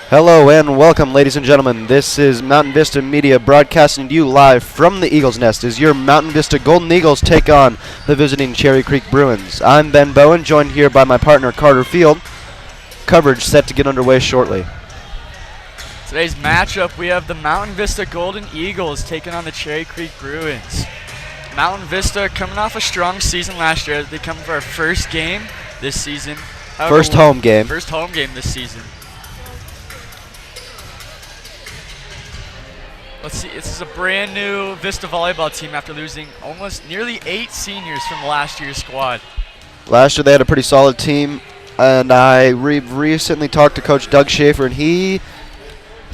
Hello and welcome, ladies and gentlemen. This is Mountain Vista Media broadcasting to you live from the Eagles Nest as your Mountain Vista Golden Eagles take on the visiting Cherry Creek Bruins. I'm Ben Bowen, joined here by my partner Carter Field. Coverage set to get underway shortly. Today's matchup, we have the Mountain Vista Golden Eagles taking on the Cherry Creek Bruins. Mountain Vista coming off a strong season last year. They come for our first game this season. First home game this season. Let's see, this is a brand new Vista Volleyball team after losing nearly 8 seniors from last year's squad. Last year they had a pretty solid team, and I recently talked to Coach Doug Schaefer, and he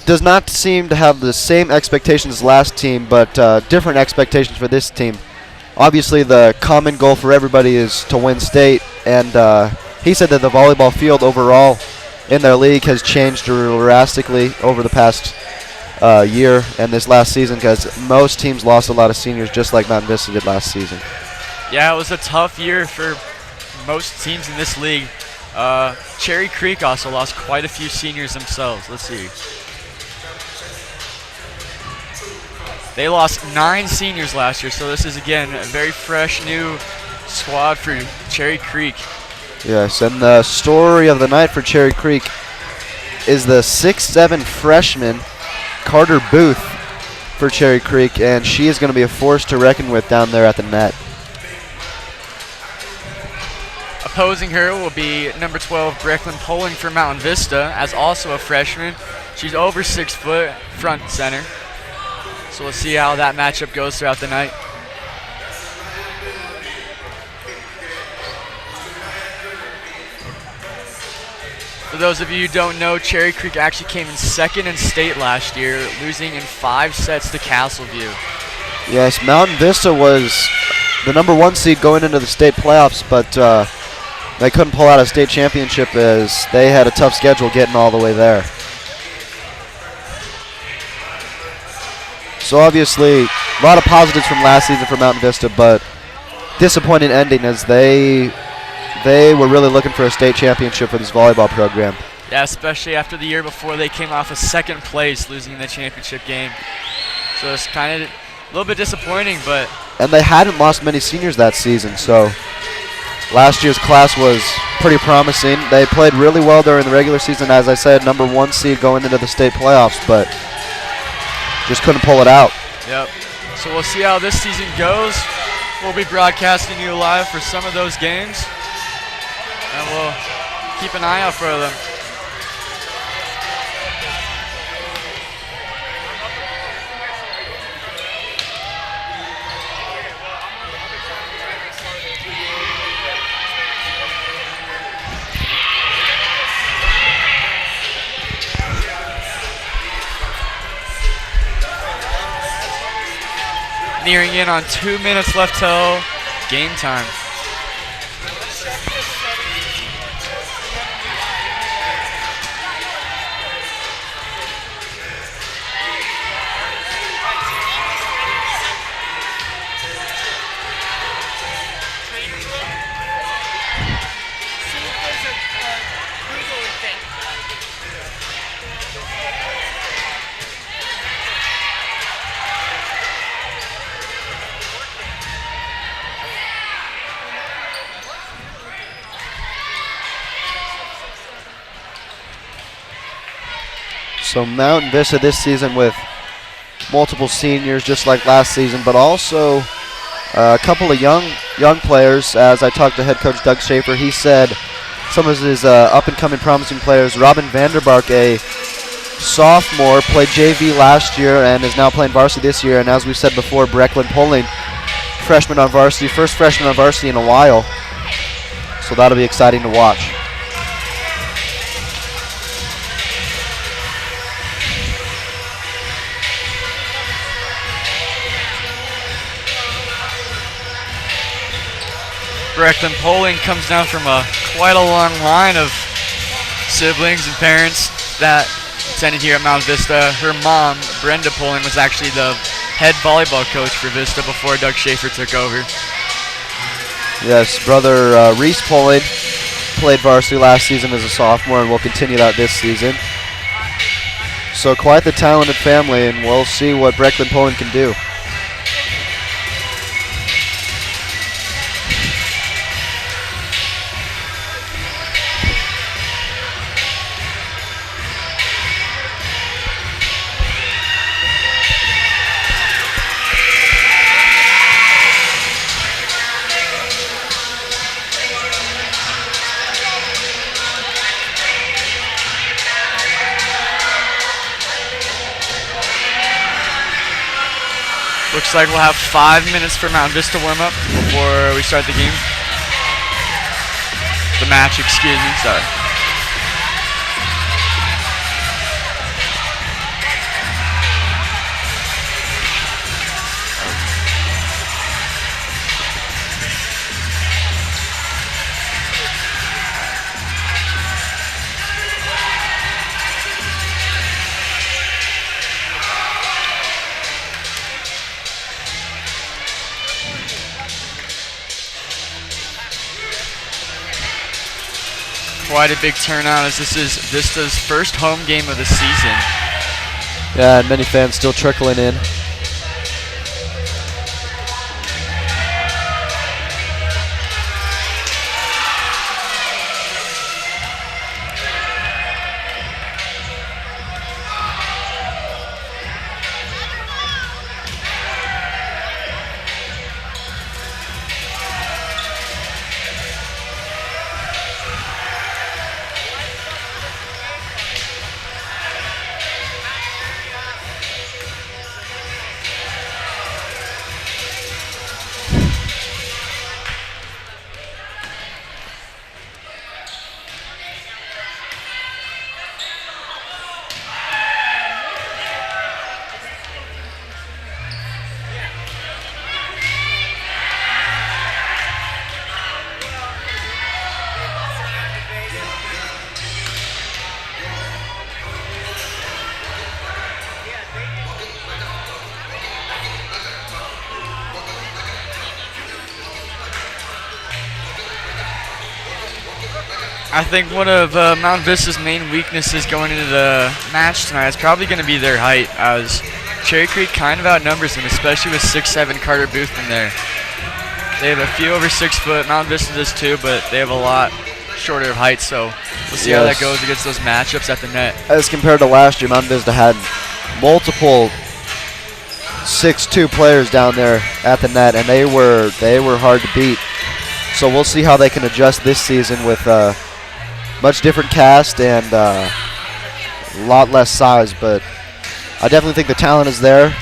does not seem to have the same expectations as last team, but different expectations for this team. Obviously the common goal for everybody is to win state, and he said that the volleyball field overall in their league has changed drastically over the past year and this last season, because most teams lost a lot of seniors just like Mountain Vista did last season. Yeah, it was a tough year for most teams in this league. Cherry Creek also lost quite a few seniors themselves. Let's see. They lost 9 seniors last year, so this is again a very fresh new squad for Cherry Creek. Yes, and the story of the night for Cherry Creek is the 6'7" freshman Carter Booth for Cherry Creek, and she is going to be a force to reckon with down there at the net. Opposing her will be number 12, Brecklin Poling for Mountain Vista, as also a freshman. She's over 6 foot, front center. So we'll see how that matchup goes throughout the night. For those of you who don't know, Cherry Creek actually came in second in state last year, losing in 5 sets to Castleview. Yes, Mountain Vista was the number 1 seed going into the state playoffs, but they couldn't pull out a state championship as they had a tough schedule getting all the way there. So obviously, a lot of positives from last season for Mountain Vista, but disappointing ending as they were really looking for a state championship for this volleyball program. Yeah, especially after the year before they came off a second place, losing the championship game. So it's kind of a little bit disappointing, but... And they hadn't lost many seniors that season, so last year's class was pretty promising. They played really well during the regular season, as I said, number 1 seed going into the state playoffs, but just couldn't pull it out. Yep. So we'll see how this season goes. We'll be broadcasting you live for some of those games, and we'll keep an eye out for them. Nearing in on 2 minutes left till game time. So Mountain Vista this season with multiple seniors just like last season, but also a couple of young players. As I talked to head coach Doug Schaefer, he said some of his up-and-coming promising players, Robin Vanderbark, a sophomore, played JV last year and is now playing varsity this year, and as we said before, Brecklin Poling, freshman on varsity, first freshman on varsity in a while, so that'll be exciting to watch. Brecklin Poling comes down from quite a long line of siblings and parents that attended here at Mount Vista. Her mom, Brenda Poling, was actually the head volleyball coach for Vista before Doug Schaefer took over. Yes, brother Reese Poling played varsity last season as a sophomore and will continue that this season. So quite the talented family, and we'll see what Breckland Poland can do. Looks like we'll have 5 minutes for Mount Vista warm up before we start the game. The match, excuse me, sorry. Quite a big turnout, as this is Vista's first home game of the season. Yeah, and many fans still trickling in. I think one of Mount Vista's main weaknesses going into the match tonight is probably going to be their height, as Cherry Creek kind of outnumbers them, especially with 6'7" Carter Booth in there. They have a few over 6 foot. Mount Vista does too, but they have a lot shorter of height, so we'll see how that goes against those matchups at the net. As compared to last year, Mount Vista had multiple 6'2" players down there at the net, and they were hard to beat. So we'll see how they can adjust this season with much different cast and a lot less size, but I definitely think the talent is there,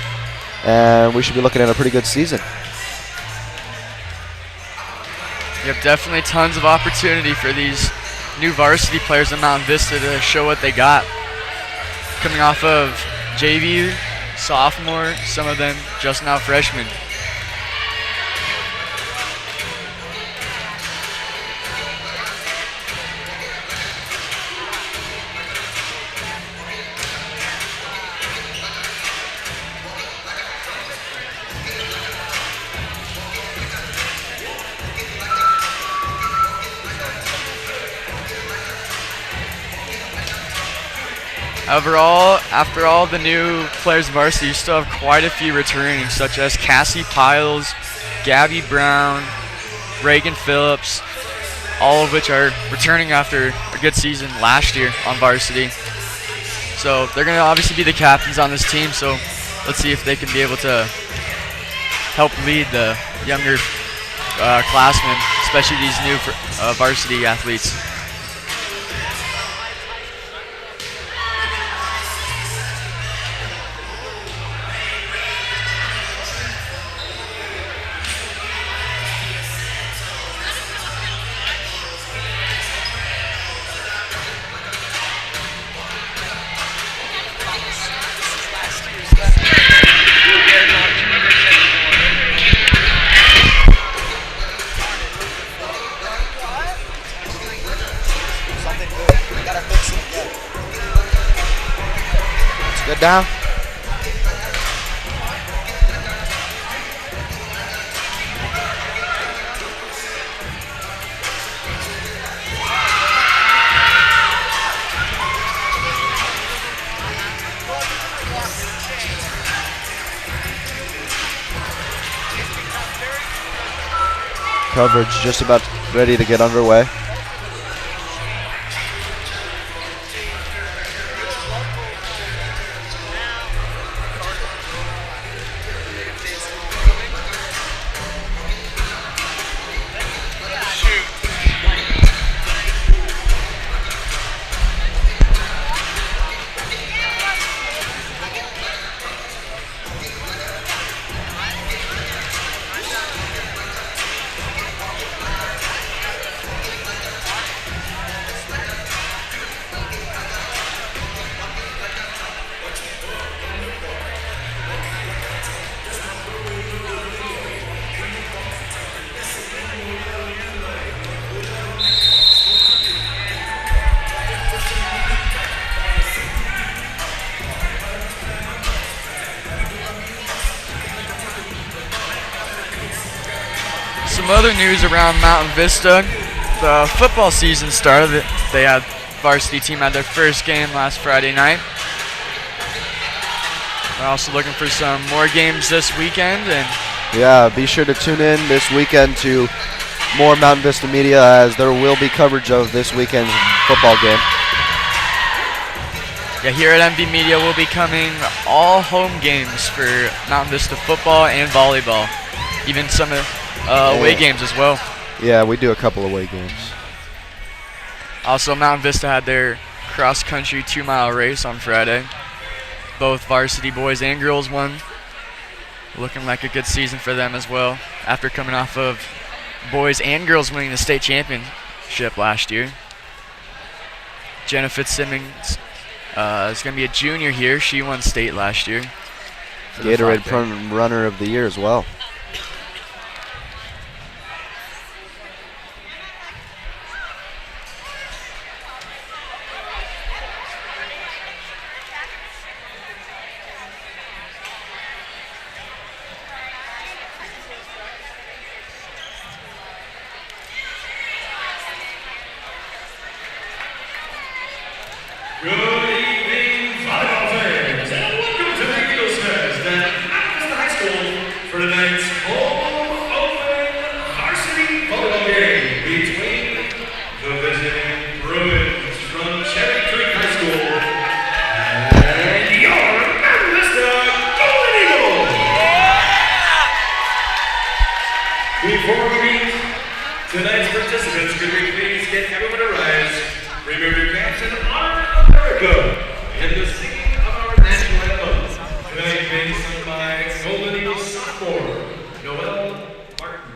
and we should be looking at a pretty good season. You have definitely tons of opportunity for these new varsity players in Mount Vista to show what they got. Coming off of JV, sophomore, some of them just now freshmen. Overall, after all the new players of varsity, you still have quite a few returning, such as Cassie Piles, Gabby Brown, Reagan Phillips, all of which are returning after a good season last year on varsity. So they're going to obviously be the captains on this team, so let's see if they can be able to help lead the younger classmen, especially these new varsity athletes. Good down. Coverage just about ready to get underway. Some other news around Mountain Vista. The football season started. They had varsity team had their first game last Friday night. They're also looking for some more games this weekend. And yeah, be sure to tune in this weekend to more Mountain Vista Media, as there will be coverage of this weekend's football game. Yeah, here at MV Media we'll be coming all home games for Mountain Vista football and volleyball. Even some away games as well. Yeah, we do a couple away games. Also, Mountain Vista had their cross-country 2-mile race on Friday. Both varsity boys and girls won. Looking like a good season for them as well, after coming off of boys and girls winning the state championship last year. Jenna Fitzsimmons is going to be a junior here. She won state last year. Gatorade Runner of the Year as well. Good evening, volleyball fans, and welcome to the Eagles Fest at Vista High School for tonight's home open varsity volleyball game between the visiting Bruins from Cherry Creek High School and your Mountain Vista Golden Eagles. Before we meet tonight's participants, could we please get everyone to rise? Remove your caps and honor America and the singing of our national anthem. Tonight being sung by Golden Eagles sophomore Noelle Martin.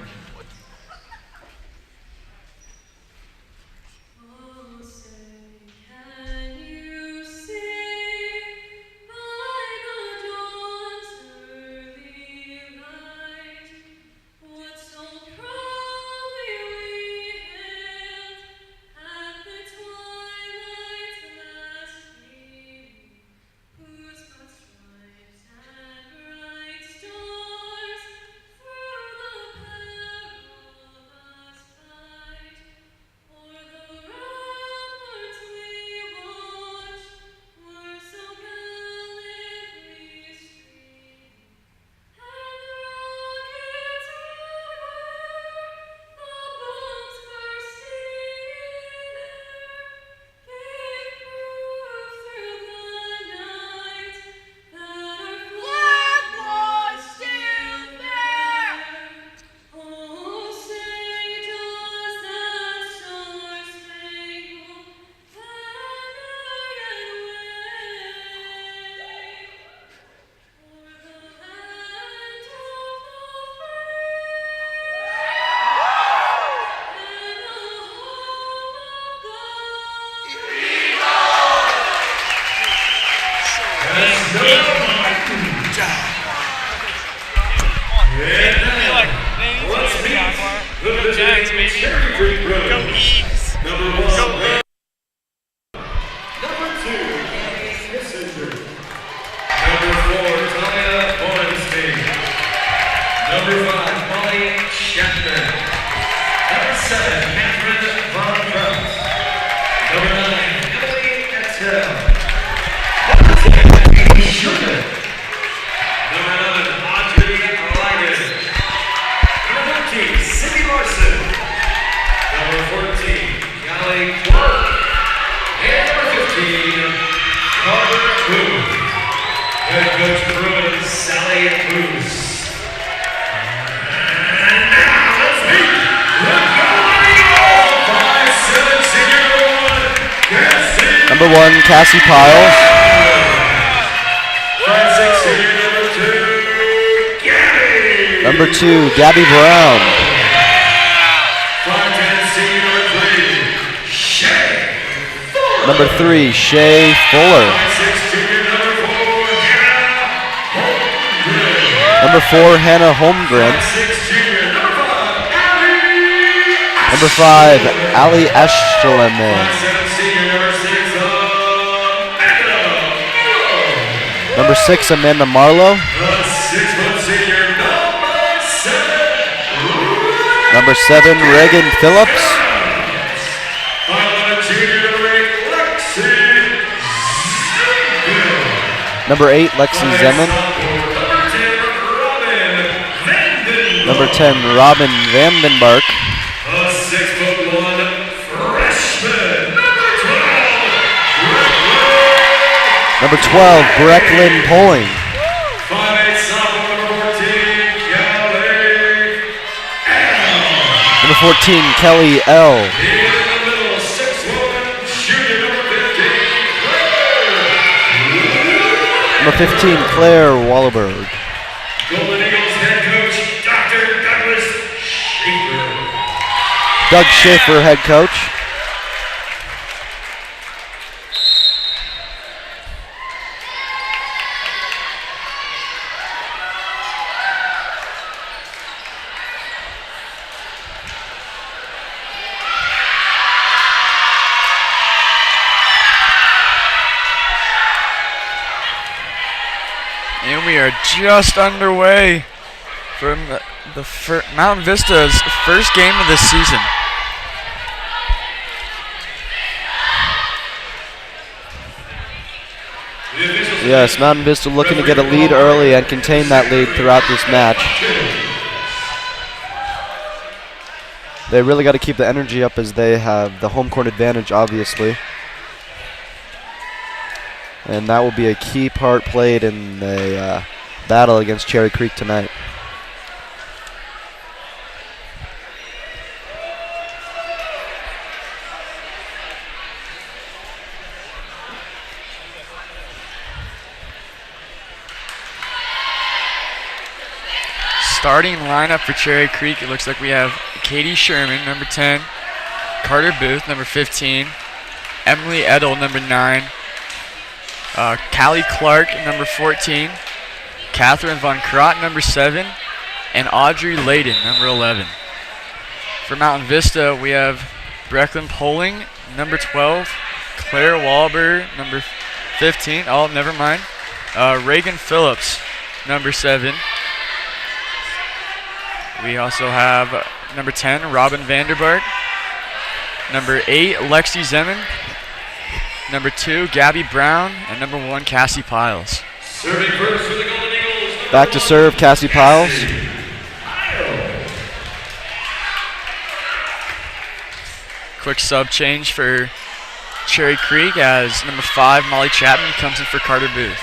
Number 9, Emily Excel. Coach Bruin, Sally Moose. And now let's meet the Golden Eagles, 5'7" senior Number 1, Cassie Piles. 5'6" senior number 2, Gabby. Number 2, Gabby Brown. 5'10" senior number 3, Shay. Number 3, Shay Fuller. 5'6" junior number 4, Hannah Holmgren. Number 4, Hannah Holmgren. 5'6" junior number 5, Allie. Number 5, Ali Eschleman. 5'7" senior number 6, Amanda. Number 6, Amanda Marlowe. 6' senior number 7, Number 7, Reagan Phillips. 5'11" junior number 8, Lexi. Number 8, Lexi Zeman. Number 10, Robin Vandenbark. A 6'1" freshman, Number 12, Brecklin Poling. 5'8" sophomore, number 14, Kelly L. Number 14, Kelly L. In the middle, 6'1", junior number 15, Claire. Number 15, Claire Wallaberg. Golden Eagles head coach, Dr. Douglas Schaefer. Doug Schaefer, head coach. And we are just underway from the Mountain Vista's first game of the season. Yes, Mountain Vista looking to get a lead early and contain that lead throughout this match. They really got to keep the energy up as they have the home court advantage, obviously. And that will be a key part played in the battle against Cherry Creek tonight. Starting lineup for Cherry Creek, it looks like we have Katie Sherman, number 10, Carter Booth, number 15, Emily Edel, number 9, Callie Clark, number 14, Catherine Von Krott, number 7, and Audrey Layden, number 11. For Mountain Vista, we have Brecklin Poling, number 12, Claire Wahlberg, number 15, oh, never mind, Reagan Phillips, number 7. We also have number 10, Robin Vanderbark, number 8, Lexi Zeman, number 2, Gabby Brown, and number 1, Cassie Piles. Serving first for the Golden Eagles. Back to serve, Cassie Piles. Quick sub change for Cherry Creek as number 5, Molly Chapman, comes in for Carter Booth.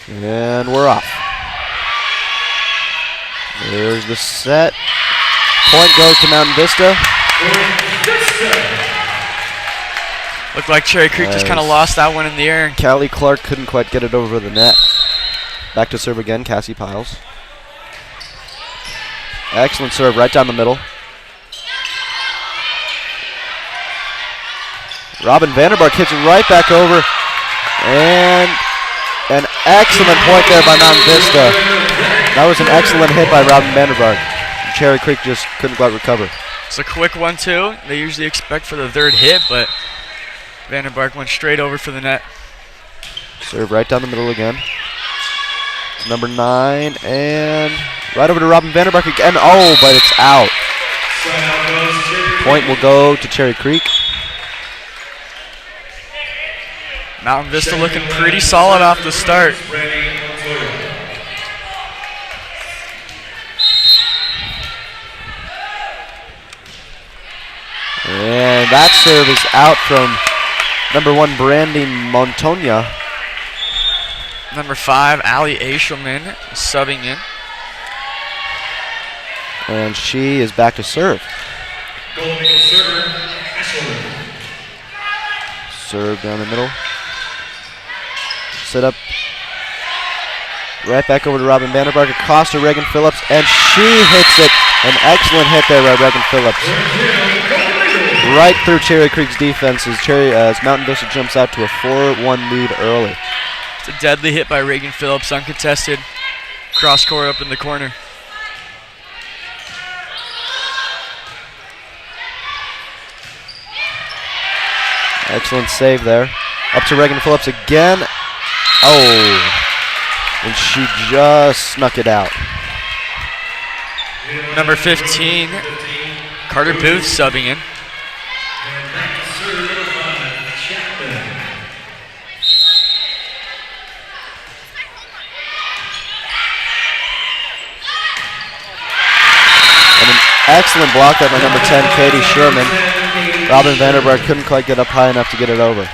And we're off. There's the set. Point goes to Mountain Vista. Looked like Cherry Creek just kind of lost that one in the air. Callie Clark couldn't quite get it over the net. Back to serve again, Cassie Piles. Excellent serve right down the middle. Robin Vanderbark hits it right back over. And an excellent point there by Mountain Vista. That was an excellent hit by Robin Vanderbark. Cherry Creek just couldn't quite recover. It's a quick 1-2. They usually expect for the third hit, but Vanderbark went straight over for the net. Serve right down the middle again. Number 9, and right over to Robin Vanderbark again. Oh, but it's out. Point will go to Cherry Creek. Mountain Vista looking pretty solid off the start. And that serve is out from number 1, Brandy Montoya. Number 5, Allie Aishelman subbing in. And she is back to serve. Golden Eagle server, Ashelman. Serve down the middle. Set up. Right back over to Robin Vanderbark, across to Reagan Phillips, and she hits it. An excellent hit there by Reagan Phillips. Right through Cherry Creek's defense as Mountain Vista jumps out to a 4-1 lead early. It's a deadly hit by Reagan Phillips, uncontested. Cross court up in the corner. Excellent save there. Up to Reagan Phillips again. Oh, and she just snuck it out. Number 15, Carter Booth subbing in. And back to serve number 5, Chapman. And an excellent block there by number 10, Katie Sherman. Robin Vanderberg couldn't quite get up high enough to get it over.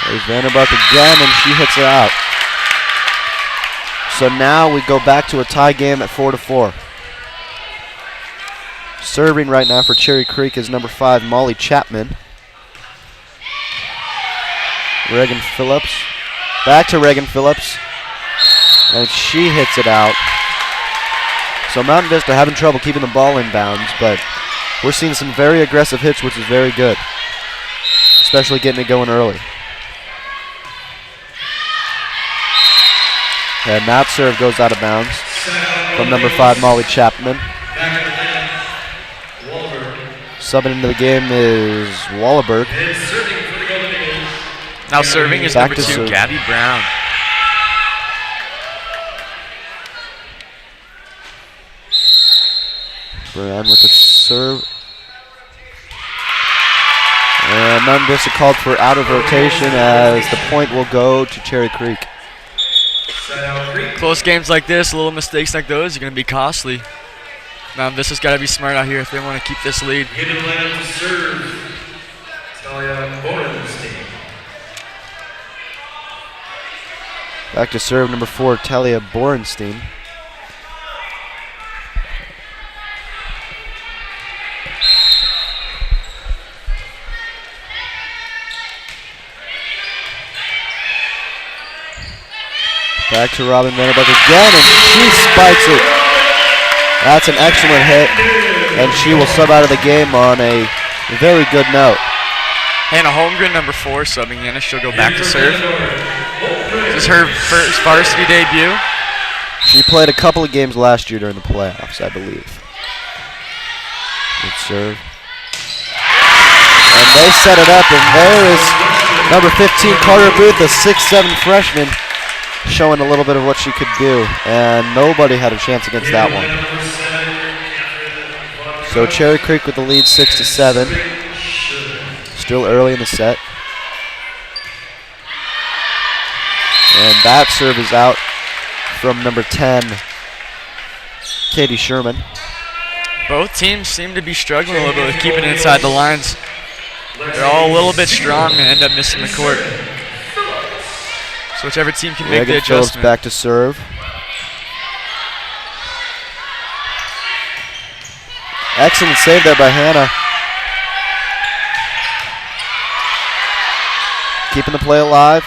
There's Vanderberg again, and she hits it out. So now we go back to a tie game at 4-4. Serving right now for Cherry Creek is number 5, Molly Chapman. Reagan Phillips. Back to Reagan Phillips. And she hits it out. So Mountain Vista having trouble keeping the ball in bounds, but we're seeing some very aggressive hits, which is very good. Especially getting it going early. And that serve goes out of bounds from number 5, Molly Chapman. Subbing into the game is Wallaberg. Now serving is Back number to 2, serve. Gabby Brown. Brown with the serve. And Mountain Vista called for out of rotation as the point will go to Cherry Creek. Close games like this, little mistakes like those are going to be costly. Mountain Vista's got to be smart out here if they want to keep this lead. Hitting lineup to serve, Talia Borenstein. Back to serve number 4, Talia Borenstein. Back to Robin Vanderbeck again, and she spikes it. That's an excellent hit, and she will sub out of the game on a very good note. Hannah Holmgren, number 4, subbing in, and she'll go back to serve. This is her first varsity debut. She played a couple of games last year during the playoffs, I believe. Good serve. And they set it up, and there is number 15, Carter Booth, a 6'7" freshman, showing a little bit of what she could do, and nobody had a chance against that one. So Cherry Creek with the lead 6-7. Still early in the set. And that serve is out from number 10, Katie Sherman. Both teams seem to be struggling a little bit with keeping it inside the lines. They're all a little bit strong and end up missing the court. So whichever team can make the Reagan Phillips adjustment. back to serve. Excellent save there by Hannah. Keeping the play alive.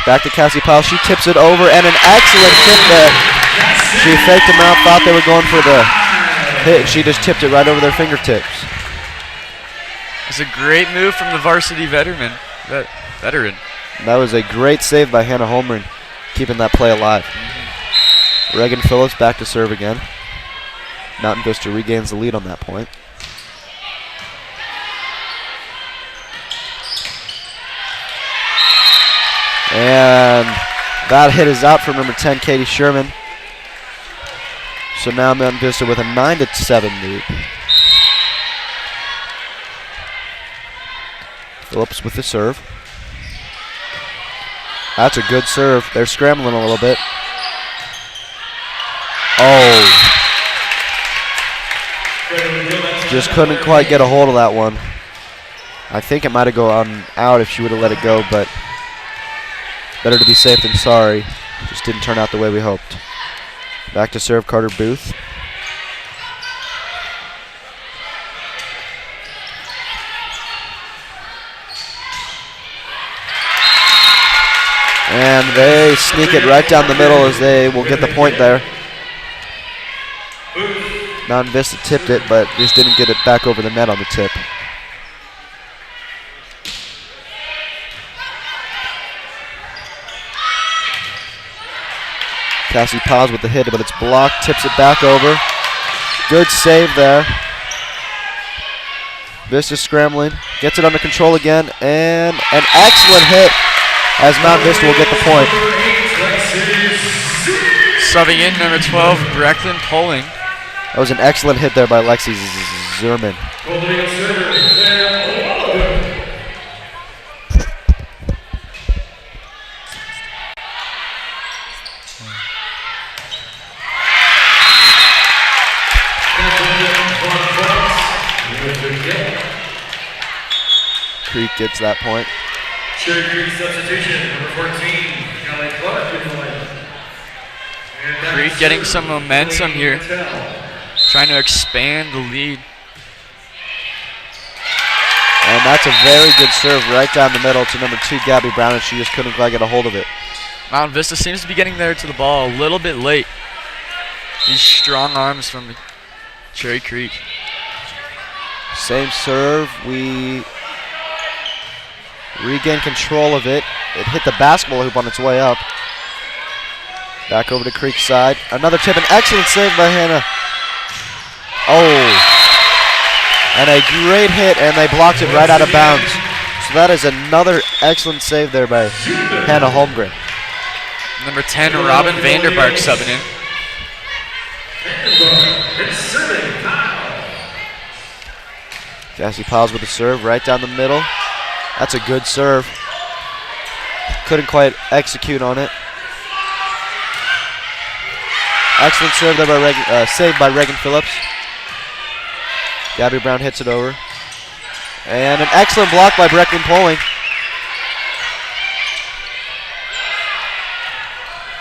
Back to Cassie Powell. She tips it over, and an excellent tip there. She faked them out, thought they were going for the hit. She just tipped it right over their fingertips. It's a great move from the varsity veteran. That was a great save by Hannah Holmgren, keeping that play alive. Reagan Phillips back to serve again. Mountain Vista regains the lead on that point. And that hit is out from number 10, Katie Sherman. So now Mountain Vista with a 9-7 lead. Phillips with the serve. That's a good serve. They're scrambling a little bit. Oh. Just couldn't quite get a hold of that one. I think it might have gone out if she would have let it go, but better to be safe than sorry. Just didn't turn out the way we hoped. Back to serve Carter Booth. And they sneak it right down the middle as they will get the point there. Mountain Vista tipped it, but just didn't get it back over the net on the tip. Cassie Paz with the hit, but it's blocked, tips it back over. Good save there. Vista scrambling, gets it under control again, and an excellent hit as Mount Vista will get the point. Subbing in number 12, Brecklin Poling. That was an excellent hit there by Lexi Zerman. Creek gets that point. Cherry Creek substitution, number 14, Kelly Clark in the lane. Creek getting some momentum here, trying to expand the lead. And that's a very good serve right down the middle to number 2, Gabby Brown, and she just couldn't quite get a hold of it. Mountain Vista seems to be getting there to the ball a little bit late. These strong arms from Cherry Creek. Same serve. We regain control of it. It hit the basketball hoop on its way up. Back over to Creek's side. Another tip, an excellent save by Hannah. Oh. And a great hit, and they blocked it right out of bounds. So that is another excellent save there by Hannah Holmgren. Number 10, Robin Vanderbark subbing in. Cassie Paz with the serve right down the middle. That's a good serve. Couldn't quite execute on it. Excellent serve there by saved by Reagan Phillips. Gabby Brown hits it over. And an excellent block by Brecklin Poling.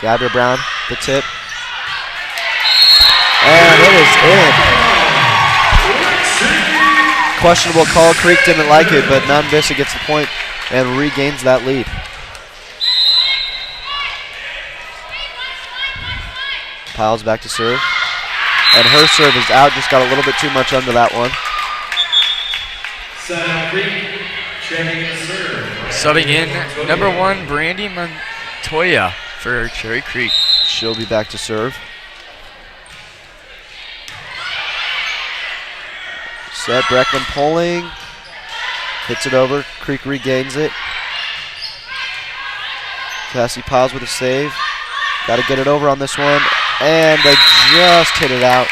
Gabby Brown, the tip. And it is in. Questionable call. Creek didn't like it, but Mountain Vista gets the point and regains that lead. Piles back to serve. And her serve is out, just got a little bit too much under that one. Subbing in, number 1, Brandy Montoya for Cherry Creek. She'll be back to serve. Set, Brecklin Poling. Hits it over, Creek regains it. Cassie Paz with a save. Got to get it over on this one. And they just hit it out.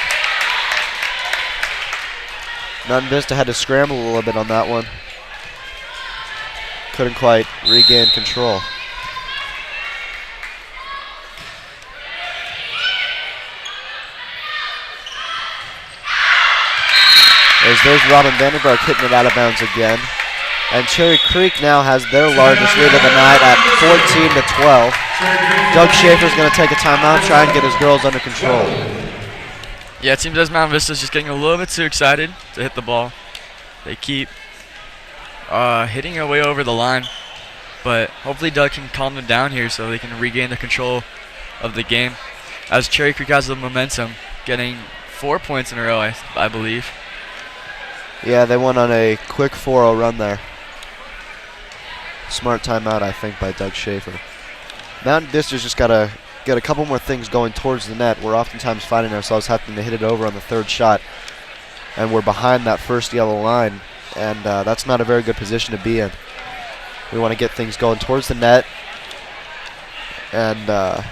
Mountain Vista had to scramble a little bit on that one. Couldn't quite regain control. There's Robin Vanderbark hitting it out of bounds again. And Cherry Creek now has their largest lead of the night at 14-12. Doug Schaefer's going to take a timeout, try and get his girls under control. Yeah, it seems as Mount Vista's just getting a little bit too excited to hit the ball. They keep hitting it way over the line. But hopefully Doug can calm them down here so they can regain the control of the game. As Cherry Creek has the momentum, getting 4 points in a row, I believe. Yeah, they went on a quick 4-0 run there. Smart timeout, I think, by Doug Schaefer. Mountain Vista's just got to get a couple more things going towards the net. We're oftentimes finding ourselves having to hit it over on the third shot, and we're behind that first yellow line, and that's not a very good position to be in. We want to get things going towards the net and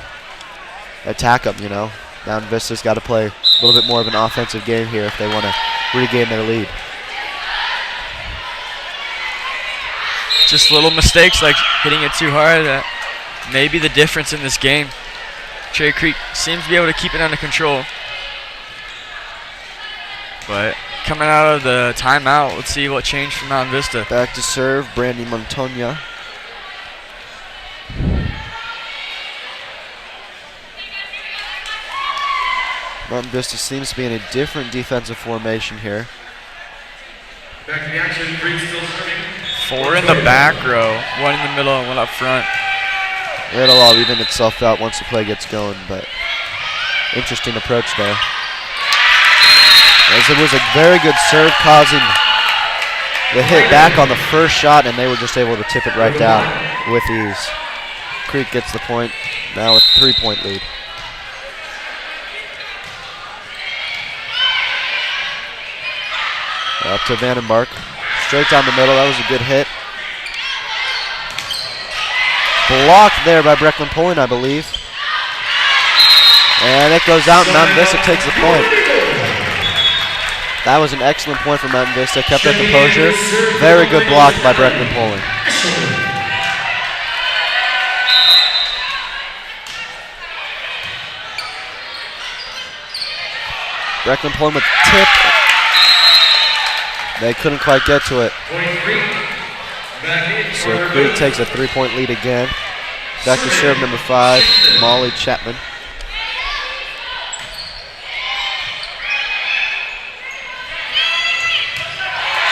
attack them, you know. Mountain Vista's got to play a little bit more of an offensive game here if they want to regain their lead. Just little mistakes like hitting it too hard that maybe the difference in this game. Cherry Creek seems to be able to keep it under control. But coming out of the timeout, let's see what changed from Mountain Vista. Back to serve, Brandy Montoya. Mountain Vista seems to be in a different defensive formation here. Back to the action. Creek still serving. 4 in the back row, 1 in the middle and 1 up front. It'll all even itself out once the play gets going, but interesting approach there. As it was a very good serve causing the hit back on the first shot, and they were just able to tip it right down with ease. Creek gets the point, now with a 3-point lead. Up to Vandenberg, straight down the middle, that was a good hit. Blocked there by Brecklin Pulling, I believe. And it goes out, and Mountain Vista takes the point. That was an excellent point for Mountain Vista, kept their composure. Very good block by Brecklin Pulling. Brecklin Pulling with tip. They couldn't quite get to it. So Creek takes a 3-point lead again. Back to serve number 5, Molly Chapman.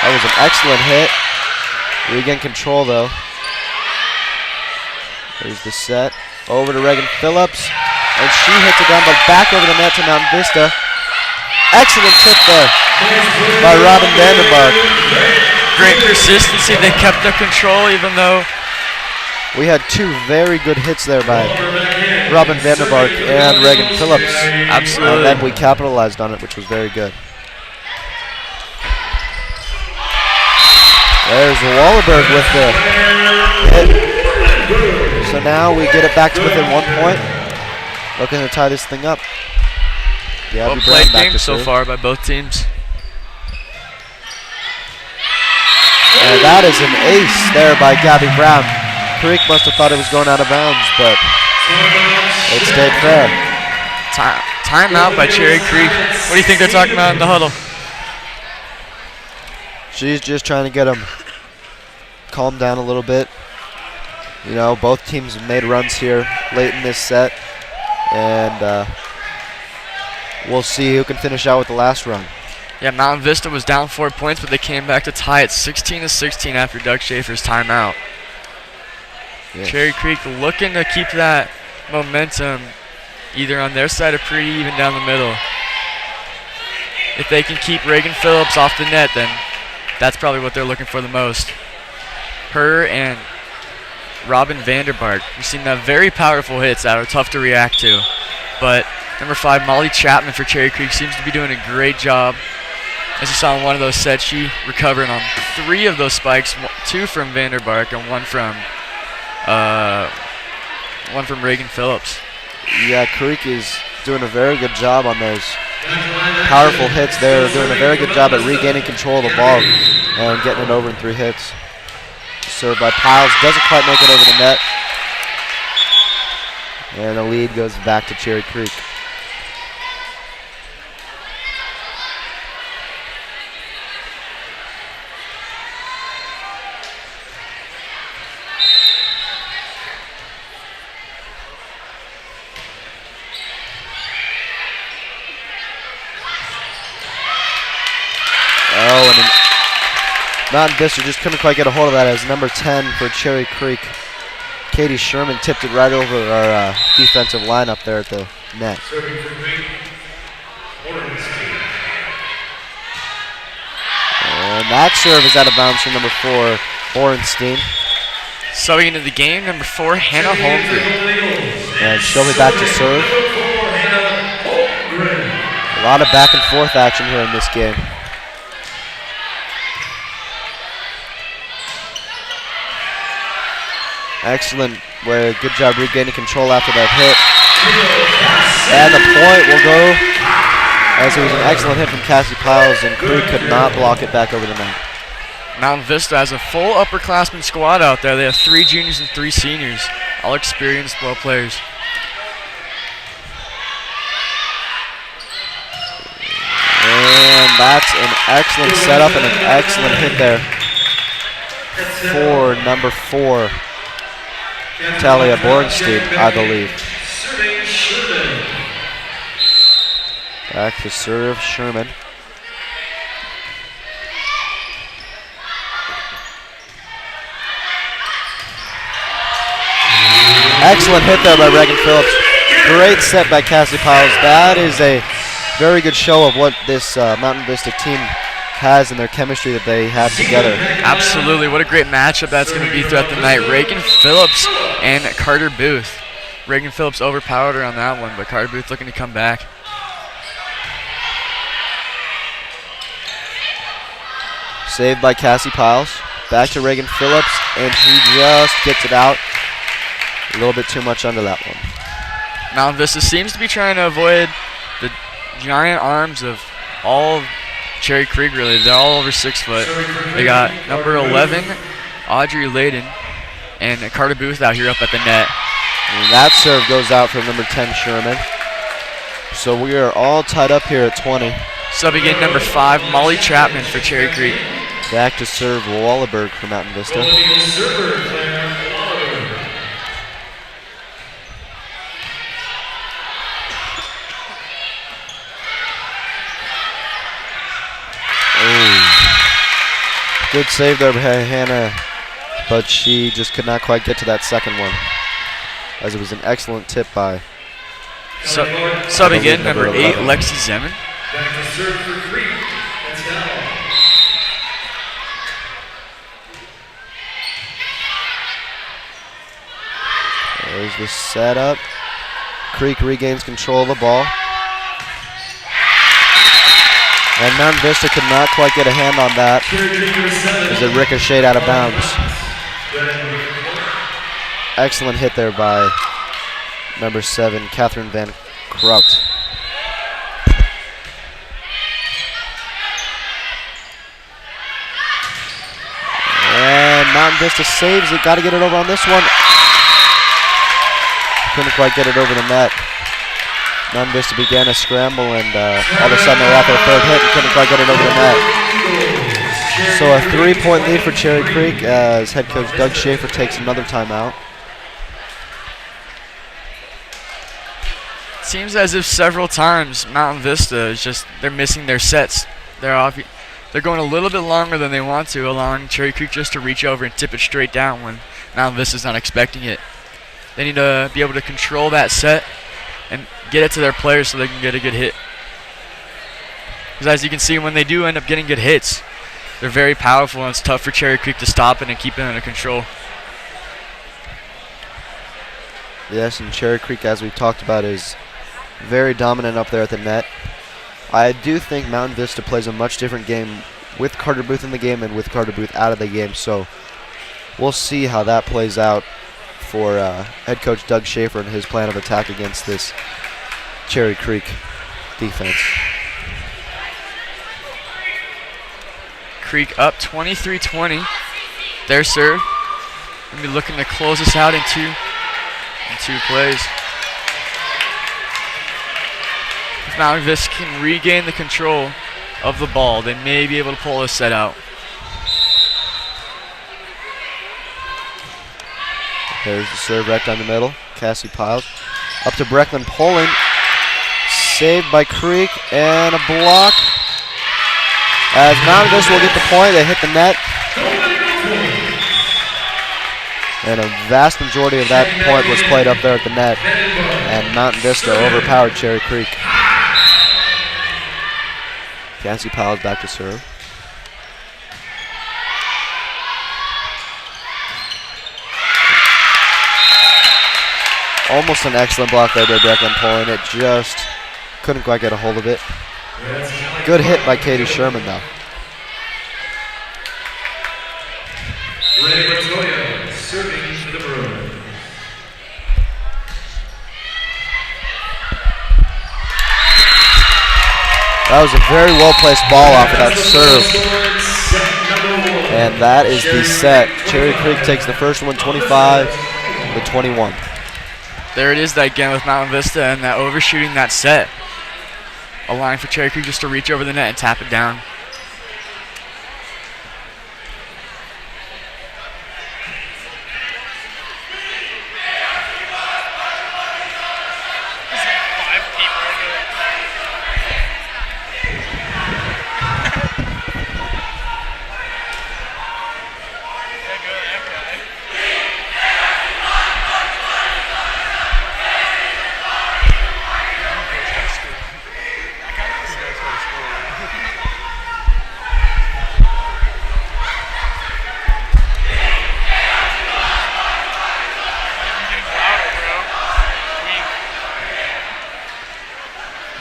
That was an excellent hit. Regain control though. There's the set. Over to Reagan Phillips. And she hits it down, but back over the net to Mountain Vista. Excellent tip there by Robin Vandenberg. Great consistency. They kept their control even though we had 2 very good hits there by Robin Vandenberg and Reagan Phillips. Absolutely. And then we capitalized on it, which was very good. There's Wallenberg with the hit. So now we get it back to within 1 point. Looking to tie this thing up. Well played game so far by both teams. And that is an ace there by Gabby Brown. Creek must have thought it was going out of bounds, but it stayed fair. Timeout by Cherry Creek. What do you think they're talking about in the huddle? She's just trying to get them calmed down a little bit. You know, both teams have made runs here late in this set, and we'll see who can finish out with the last run. Yeah, Mountain Vista was down 4 points, but they came back to tie it 16-16 after Doug Schaefer's timeout. Yes. Cherry Creek looking to keep that momentum either on their side or pretty even down the middle. If they can keep Reagan Phillips off the net, then that's probably what they're looking for the most. Her and Robin Vandenberg. We've seen very powerful hits that are tough to react to. But number 5, Molly Chapman for Cherry Creek seems to be doing a great job. As you saw in one of those sets, she recovered on 3 of those spikes, 2 from Vandenberg and 1 from Reagan Phillips. Yeah, Creek is doing a very good job on those powerful hits. They're doing a very good job at regaining control of the ball and getting it over in 3 hits. Served by Piles, doesn't quite make it over the net. And the lead goes back to Cherry Creek. Oh, and Mountain Vista just couldn't quite get a hold of that as number 10 for Cherry Creek. Katie Sherman tipped it right over our defensive line up there at the net. And that serve is out of bounds for number 4, Orenstein. Subbing into the game, number 4, Hannah Holmgren. And she'll be back to serve. A lot of back and forth action here in this game. Excellent. Good job regaining control after that hit. And the point will go as it was an excellent hit from Cassie Piles, and Creek could not block it back over the net. Mountain Vista has a full upperclassmen squad out there. They have 3 juniors and 3 seniors. All experienced ball players. And that's an excellent setup and an excellent hit there for number 4, Talia Bornstein, I believe. Back to serve Sherman. Excellent hit there by Reagan Phillips. Great set by Cassie Piles. That is a very good show of what this Mountain Vista team has and their chemistry that they have together. Absolutely. What a great matchup that's going to be throughout the night. Reagan Phillips and Carter Booth. Reagan Phillips overpowered her on that one, but Carter Booth looking to come back. Saved by Cassie Piles. Back to Reagan Phillips, and she just gets it out. A little bit too much under that one. Mountain Vista seems to be trying to avoid the giant arms of all of Cherry Creek, really. They're all over 6 foot. They got number 11, Audrey Layden, and Carter Booth out here up at the net. And that serve goes out from number 10, Sherman. So we are all tied up here at 20. Subbing in number 5, Molly Chapman for Cherry Creek. Back to serve Wallaberg for Mountain Vista. Good save there by Hannah, but she just could not quite get to that second one, as it was an excellent tip by. Subbing in number 8, Lexi Zeman. Back to serve for Creek. That's now. There's the setup. Creek regains control of the ball. And Mountain Vista could not quite get a hand on that as it ricocheted out of bounds. Excellent hit there by number 7, Catherine Van Kraut. And Mountain Vista saves it. Got to get it over on this one. Couldn't quite get it over the net. Mountain Vista began a scramble, and all of a sudden they're at their third hit and couldn't quite get it over the net. So a 3-point lead for Cherry Creek as head coach Doug Schaefer takes another timeout. Seems as if several times Mountain Vista is just, they're missing their sets. They're going a little bit longer than they want to, allowing Cherry Creek just to reach over and tip it straight down when Mountain Vista's not expecting it. They need to be able to control that set and get it to their players so they can get a good hit. Because as you can see, when they do end up getting good hits, they're very powerful, and it's tough for Cherry Creek to stop it and keep it under control. Yes, and Cherry Creek, as we talked about, is very dominant up there at the net. I do think Mountain Vista plays a much different game with Carter Booth in the game and with Carter Booth out of the game, so we'll see how that plays out for head coach Doug Schaefer and his plan of attack against this Cherry Creek defense. Creek up 23-20. Their serve. Gonna be looking to close this out in two plays. If Mountain Vista can regain the control of the ball, they may be able to pull this set out. There's the serve right down the middle. Cassie Piles. Up to Brecklin Poling. Saved by Creek and a block. As Mountain Vista will get the point, they hit the net. And a vast majority of that point was played up there at the net. And Mountain Vista overpowered Cherry Creek. Cassie Piles back to serve. Almost an excellent block there by Brecklin Poling. It just couldn't quite get a hold of it. Good hit by Katie Sherman, though. Ray Montoya serving for the Bruins. That was a very well-placed ball off of that serve. And that is the set. Cherry Creek takes the first one 25 the 21. There it is again with Mountain Vista and that overshooting that set. Allowing for Cherry Creek just to reach over the net and tap it down.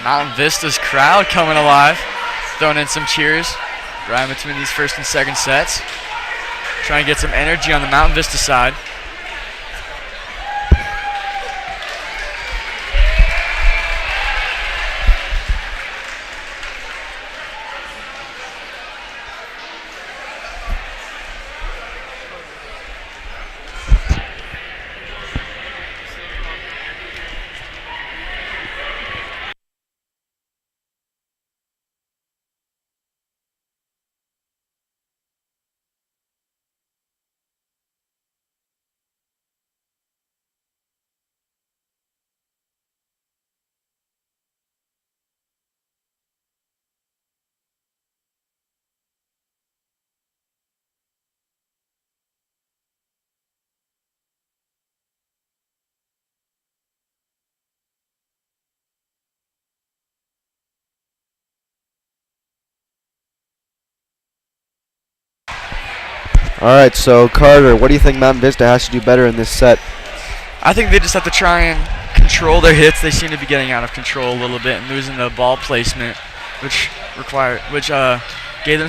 Mountain Vista's crowd coming alive, throwing in some cheers right in between these first and second sets. Trying to get some energy on the Mountain Vista side. All right, so Carter, what do you think Mountain Vista has to do better in this set? I think they just have to try and control their hits. They seem to be getting out of control a little bit and losing the ball placement, which gave them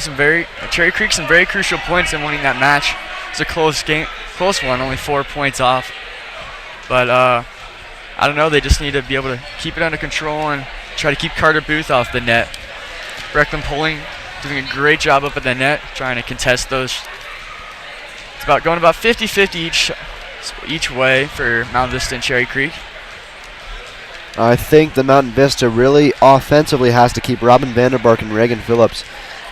Cherry Creek some very crucial points in winning that match. It's a close one, only 4 points off. But I don't know, they just need to be able to keep it under control and try to keep Carter Booth off the net. Brecklin Pulling doing a great job up at the net, trying to contest those. It's going about 50-50 each way for Mountain Vista and Cherry Creek. I think the Mountain Vista really offensively has to keep Robin Vanderbark and Reagan Phillips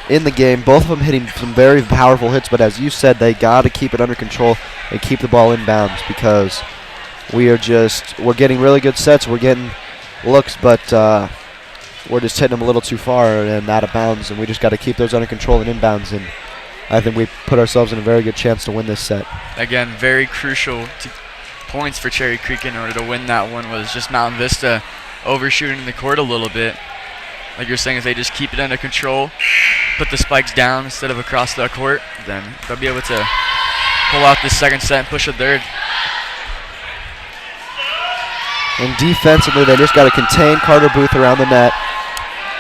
in the game. Both of them hitting some very powerful hits, but as you said, they got to keep it under control and keep the ball inbounds because we're getting really good sets. We're getting looks, but we're just hitting them a little too far and out of bounds, and we just got to keep those under control and inbounds, and I think we put ourselves in a very good chance to win this set. Again, very crucial points for Cherry Creek in order to win that one was just Mountain Vista overshooting the court a little bit. Like you're saying, if they just keep it under control, put the spikes down instead of across the court, then they'll be able to pull out this second set and push a third. And defensively, they just got to contain Carter Booth around the net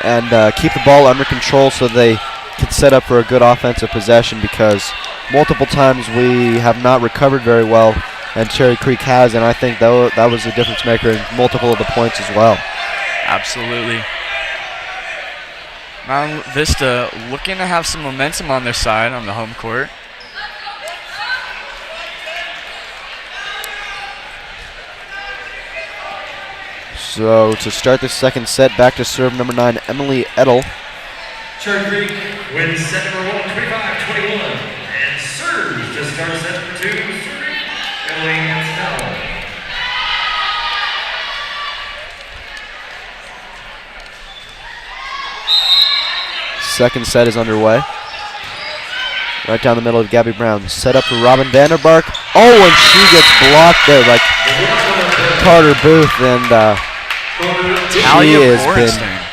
and keep the ball under control so they can set up for a good offensive possession because multiple times we have not recovered very well, and Cherry Creek has, and I think that was the difference maker in multiple of the points as well. Absolutely. Mountain Vista looking to have some momentum on their side on the home court. So to start the second set, back to serve number 9, Emily Edel. Cherry Creek wins set number 1, 25-21, and serves to start set number 2, serving Emily Edel. Second set is underway. Right down the middle of Gabby Brown. Set up for Robin Vanderbark. Oh, and she gets blocked there by Carter Booth, and Talia Borenstein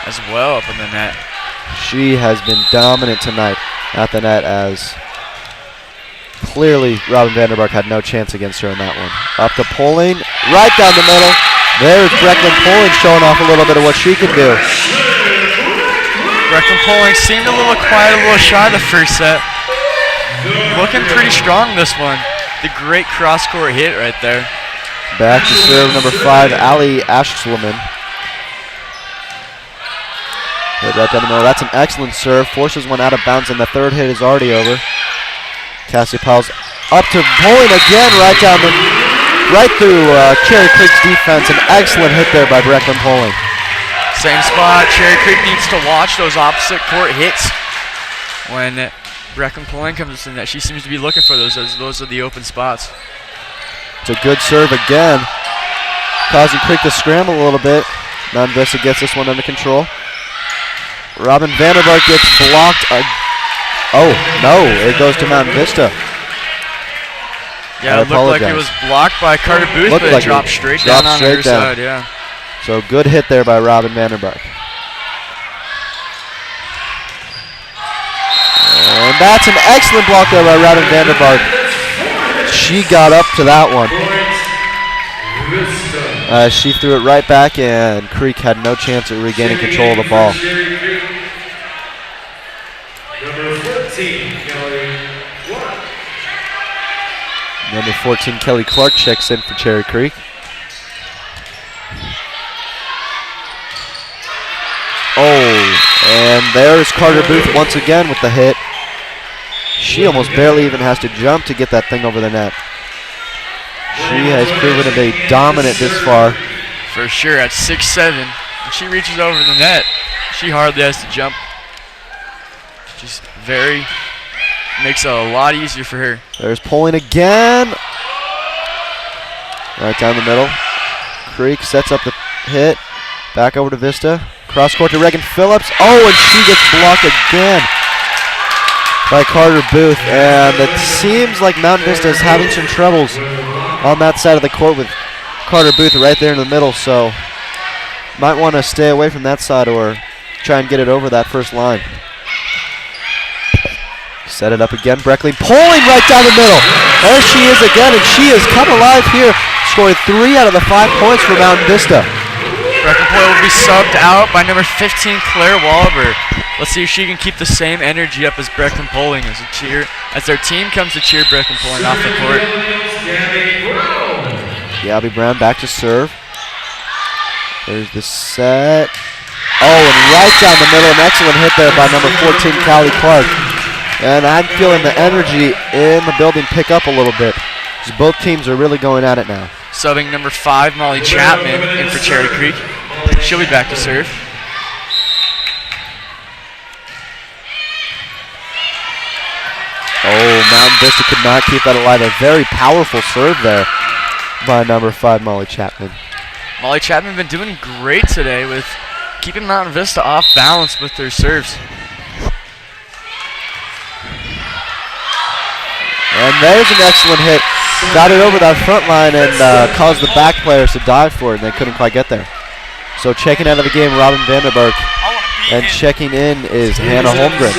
as well up in the net. She has been dominant tonight at the net, as clearly Robin Vanderbark had no chance against her in that one. Up to Poling, right down the middle. There's Brecklin Poling showing off a little bit of what she can do. Brecklin Poling seemed a little quiet, a little shy the first set. Looking pretty strong this one. The great cross-court hit right there. Back to serve number 5, Ali Ashleman. Hit right down the middle. That's an excellent serve. Forces one out of bounds, and the third hit is already over. Cassie Powell's up to Poling again, right down the right through Cherry Creek's defense. An excellent hit there by Brecklin Poling. Same spot. Cherry Creek needs to watch those opposite court hits when Brecklin Poling comes in. That she seems to be looking for those. Those are the open spots. It's a good serve again, causing Creek to scramble a little bit. Mount Vista gets this one under control. Robin Vandermark gets blocked. Oh, no, it goes to Mount Vista. Yeah, it looked like it was blocked by Carter Booth, but it dropped straight down on her side, yeah. So good hit there by Robin Vandermark. And that's an excellent block there by Robin Vandermark. She got up to that one. She threw it right back, and Creek had no chance at regaining control of the ball. Number 14, Kelly Clark checks in for Cherry Creek. Oh, and there's Carter Booth once again with the hit. She almost barely even has to jump to get that thing over the net. She has proven to be dominant this far. For sure, at 6'7", when she reaches over the net, she hardly has to jump. Just makes it a lot easier for her. There's Poling again. Right down the middle. Creek sets up the hit. Back over to Vista. Cross court to Reagan Phillips. Oh, and she gets blocked again by Carter Booth. And it seems like Mount Vista is having some troubles on that side of the court with Carter Booth right there in the middle. So might want to stay away from that side or try and get it over that first line. Set it up again. Breckley Poling right down the middle. There she is again, and she has come alive here, scoring 3 out of the 5 points for Mountain Vista. Brecklin Poling will be subbed out by number 15, Claire Wahlberg. Let's see if she can keep the same energy up as Brecklin Poling as their team comes to cheer Brecklin Poling off the court. Gabby Brown back to serve. There's the set. Oh, and right down the middle, an excellent hit there by number 14, Callie Clark. And I'm feeling the energy in the building pick up a little bit, because both teams are really going at it now. Subbing number 5, Molly Chapman, in for Cherry Creek. She'll be back to serve. Oh, Mountain Vista could not keep that alive. A very powerful serve there by number 5, Molly Chapman. Molly Chapman been doing great today with keeping Mountain Vista off balance with their serves. And there's an excellent hit. Got it over that front line and caused the back players to dive for it, and they couldn't quite get there. So checking out of the game, Robin Vanderberg. And checking in is Hannah Holmgren.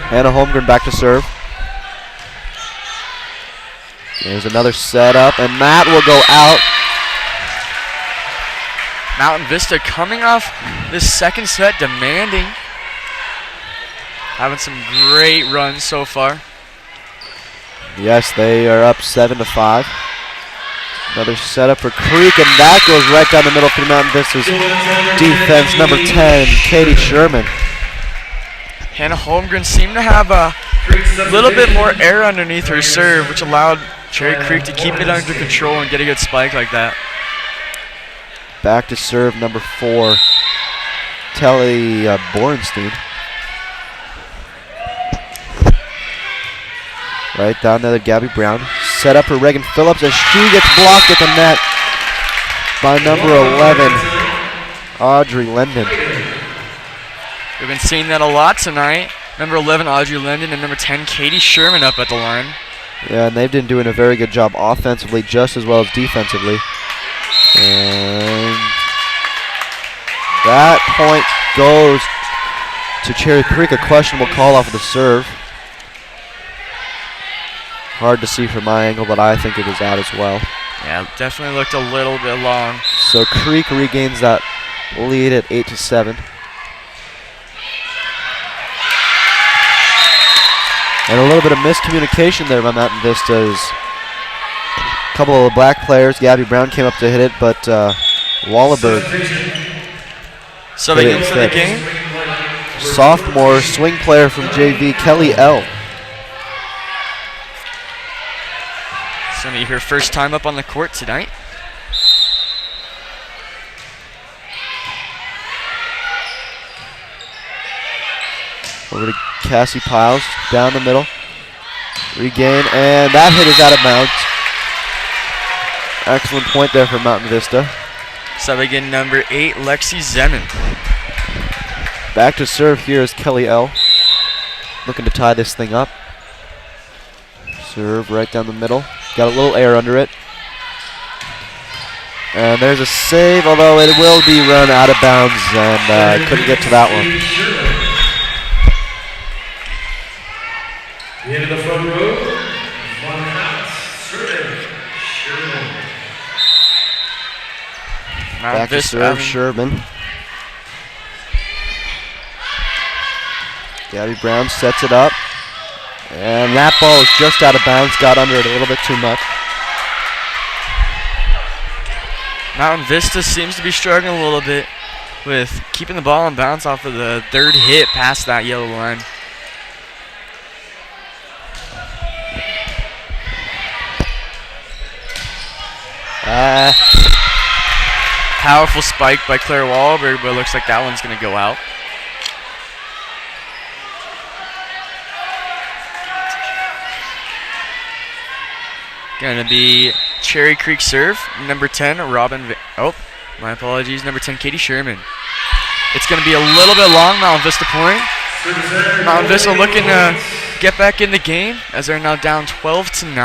Hannah Holmgren back to serve. There's another setup, and that will go out. Mountain Vista coming off this second set, demanding. Having some great runs so far. Yes, they are up 7-5. Another setup for Creek, and that goes right down the middle through Mountain Vista's defense. Number 10, Katie Sherman. Hannah Holmgren seemed to have a little bit more air underneath her serve, which allowed Cherry Creek to keep it under control and get a good spike like that. Back to serve, number 4, Telly Borenstein. Right down there, Gabby Brown. Set up for Reagan Phillips as she gets blocked at the net by number 11, Audrey Lendon. We've been seeing that a lot tonight. Number 11, Audrey Lendon, and number 10, Katie Sherman up at the line. Yeah, and they've been doing a very good job offensively just as well as defensively. And that point goes to Cherry Creek, a questionable call off of the serve. Hard to see from my angle, but I think it was out as well. Yeah, definitely looked a little bit long. So Creek regains that lead at 8-7. And a little bit of miscommunication there by Mountain Vista's. A couple of the black players, Gabby Brown came up to hit it, but Wallaberg. Subbing in for the game. Sophomore swing player from JV, Kelly L. It's going to be her first time up on the court tonight. Over to Cassie Piles, down the middle. Regain, and that hit is out of bounds. Excellent point there for Mountain Vista. Sub again, number 8, Lexi Zeman. Back to serve here is Kelly L. Looking to tie this thing up. Serve right down the middle. Got a little air under it. And there's a save, although it will be run out of bounds, and couldn't get to that one. The end of the front row, one out, serving Sherman. Back to serve Sherman. Gabby Brown sets it up. And that ball is just out of bounds, got under it a little bit too much. Mountain Vista seems to be struggling a little bit with keeping the ball in bounds off of the third hit past that yellow line. Powerful spike by Claire Wahlberg, but it looks like that one's going to go out. Going to be Cherry Creek serve, number 10, Robin. My apologies, number 10, Katie Sherman. It's going to be a little bit long, Mountain Vista point. Mountain Vista looking to get back in the game as they're now down 12-9.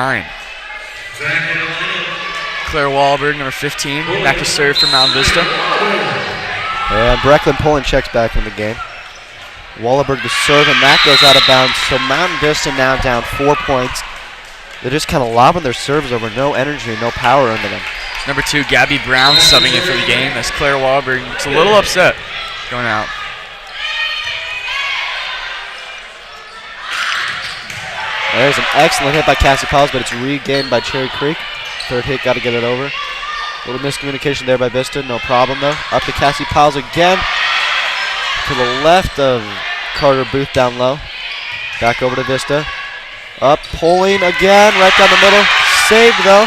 Claire Wahlberg, number 15, back to serve for Mountain Vista. And Brecklin Poland checks back in the game. Wahlberg to serve, and that goes out of bounds. So Mountain Vista now down 4 points. They're just kind of lobbing their serves over, no energy, no power under them. Number 2, Gabby Brown subbing in for the game as Claire Wahlberg is a little upset going out. There's an excellent hit by Cassie Piles, but it's regained by Cherry Creek. Third hit, got to get it over. A little miscommunication there by Vista, no problem though. Up to Cassie Piles again. To the left of Carter Booth down low. Back over to Vista. Up, pulling again, right down the middle. Saved though.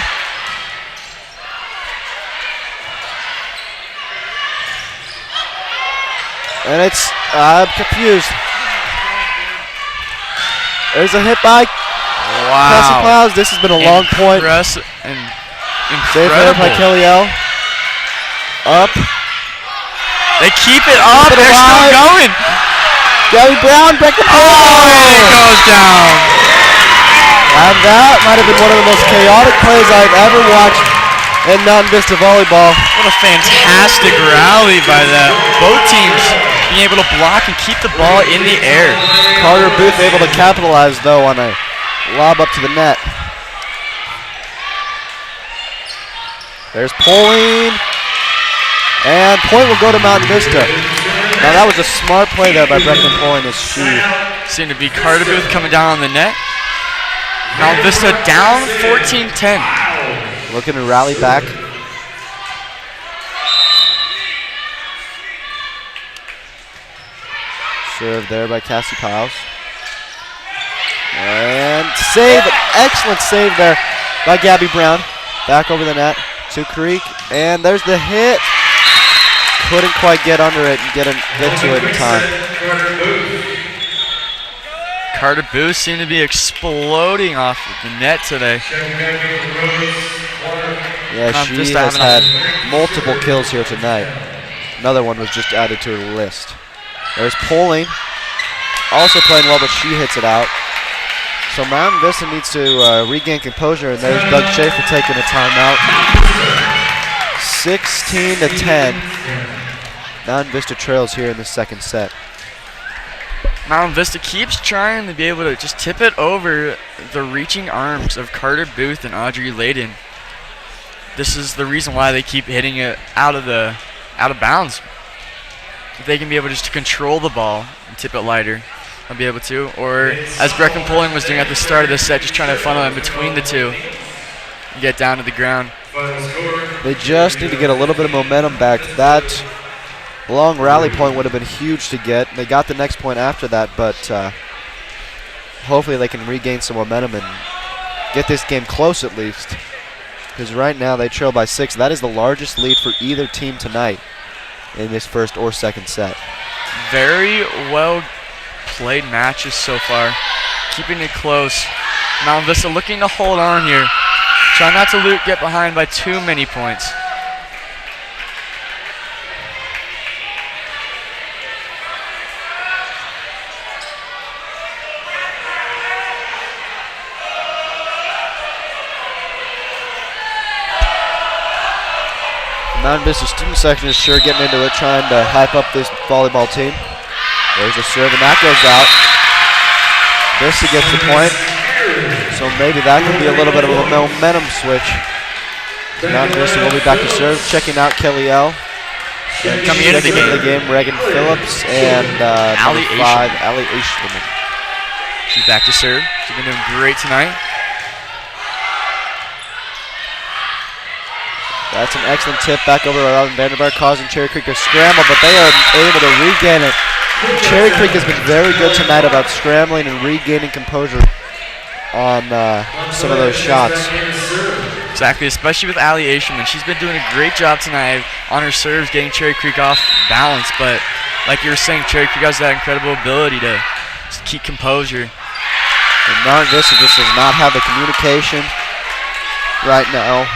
And it's, I'm confused. There's a hit by Cassie Piles. This has been a long point. Save there by Kelly L. Up. They keep it up. They're still going. Gabby Brown, break the ball. And it goes down. And that might have been one of the most chaotic plays I've ever watched in Mountain Vista Volleyball. What a fantastic rally by that. Both teams being able to block and keep the ball in the air. Carter Booth able to capitalize though on a lob up to the net. There's Pauline. And point will go to Mountain Vista. Now that was a smart play there by Brecklin Pauline as she seemed to be Carter Booth coming down on the net. Mountain Vista down 14-10. Looking to rally back. Serve there by Cassie Piles. And save, excellent save there by Gabby Brown. Back over the net to Creek, and there's the hit. Couldn't quite get under it and get to it in time. Carter Booth seemed to be exploding off of the net today. Yeah, she has had multiple kills here tonight. Another one was just added to her list. There's Pauline, also playing well, but she hits it out. So Mountain Vista needs to regain composure, and there's Doug Schaefer taking a timeout. 16-10. Mountain Vista trails here in the second set. Mountain Vista keeps trying to be able to just tip it over the reaching arms of Carter Booth and Audrey Layden. This is the reason why they keep hitting it out of bounds. If they can be able just to control the ball and tip it lighter, they'll be able to. Or as Brecklin Poling was doing at the start of the set, just trying to funnel in between the two and get down to the ground. They just need to get a little bit of momentum back. That long rally point would have been huge to get. They got the next point after that, but hopefully they can regain some momentum and get this game close at least. Because right now they trail by 6. That is the largest lead for either team tonight in this first or second set. Very well played matches so far. Keeping it close. Mount Vista looking to hold on here. Try not to get behind by too many points. Mountain Vista student section is sure getting into it, trying to hype up this volleyball team. There's a serve, and that goes out. Vista gets the point, so maybe that could be a little bit of a momentum switch. Mountain Vista will be back to serve, checking out Kelly L. Coming into the game, Reagan Phillips and number 5, Allie Eastman. She's back to serve. She's been doing great tonight. That's an excellent tip back over to Robin Vanderberg, causing Cherry Creek to scramble, but they are able to regain it. Cherry Creek has been very good tonight about scrambling and regaining composure on some of those shots. Exactly, especially with Allie Asherman. She's been doing a great job tonight on her serves, getting Cherry Creek off balance, but like you were saying, Cherry Creek has that incredible ability to just keep composure. And Mountain Vista just does not have the communication right now.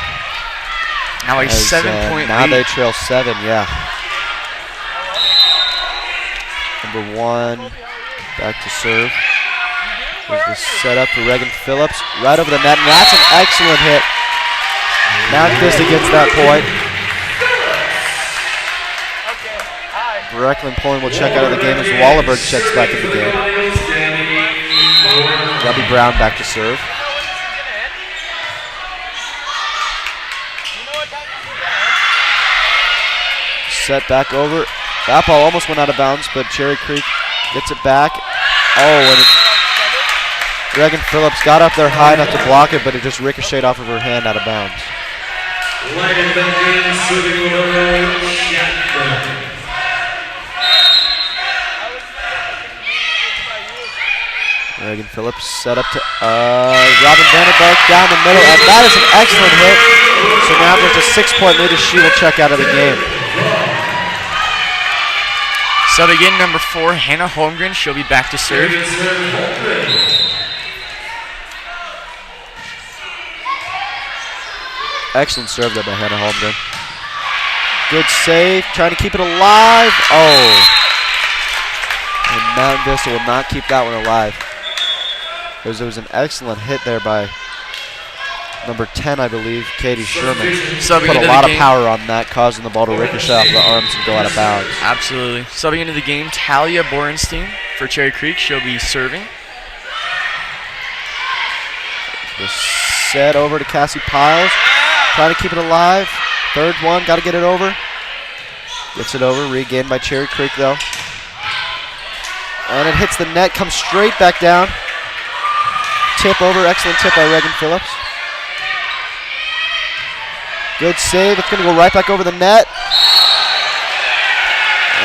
Now a 7-point Now lead. they trail 7, yeah. Number 1, back to serve. There's the setup for Reagan Phillips, right over the net, and that's an excellent hit. Mountain Vista gets that point. Brecklin Pulling will check out of the game as Wallenberg checks back in the game. Debbie Brown back to serve. Set back over. That ball almost went out of bounds, but Cherry Creek gets it back. Oh, and Reagan Phillips got up there high enough to block it, but it just ricocheted off of her hand out of bounds. Reagan Phillips set up to Robin Vanderberg down the middle, and that is an excellent hit. So now there's a 6-point lead as she will check out of the game. So again, number 4, Hannah Holmgren. She'll be back to serve. Excellent serve there by Hannah Holmgren. Good save, trying to keep it alive. Oh. And Mountain Vista will not keep that one alive. There was an excellent hit there by number 10, I believe, Katie Sherman. Put a lot of power on that, causing the ball to ricochet off the arms and go out of bounds. Absolutely. Subbing into the game, Talia Borenstein for Cherry Creek. She'll be serving. The set over to Cassie Piles. Trying to keep it alive. Third one, got to get it over. Gets it over, regained by Cherry Creek though. And it hits the net, comes straight back down. Tip over, excellent tip by Reagan Phillips. Good save, it's going to go right back over the net.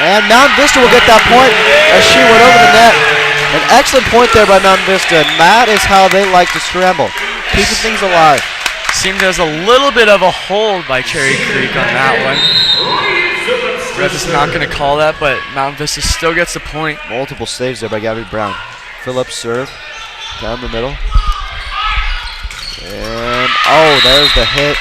And Mountain Vista will get that point as she went over the net. An excellent point there by Mountain Vista, and that is how they like to scramble, keeping things alive. Seemed there's a little bit of a hold by Cherry Creek on that one. Ref is not going to call that, but Mountain Vista still gets the point. Multiple saves there by Gabby Brown. Phillips serve, down the middle. And, oh, there's the hit.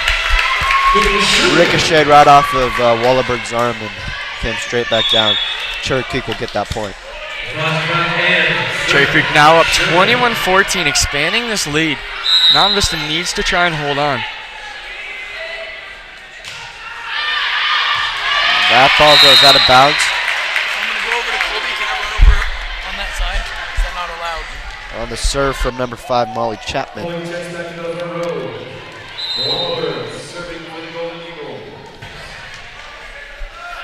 Ricocheted right off of Wallenberg's arm and came straight back down. Cherry Creek will get that point. Cherry Creek now up 21-14, expanding this lead. Mountain Vista needs to try and hold on. That ball goes out of bounds. I'm going to go over to Colby. Can I run over on that side? Is that not allowed? On the serve from number 5, Molly Chapman.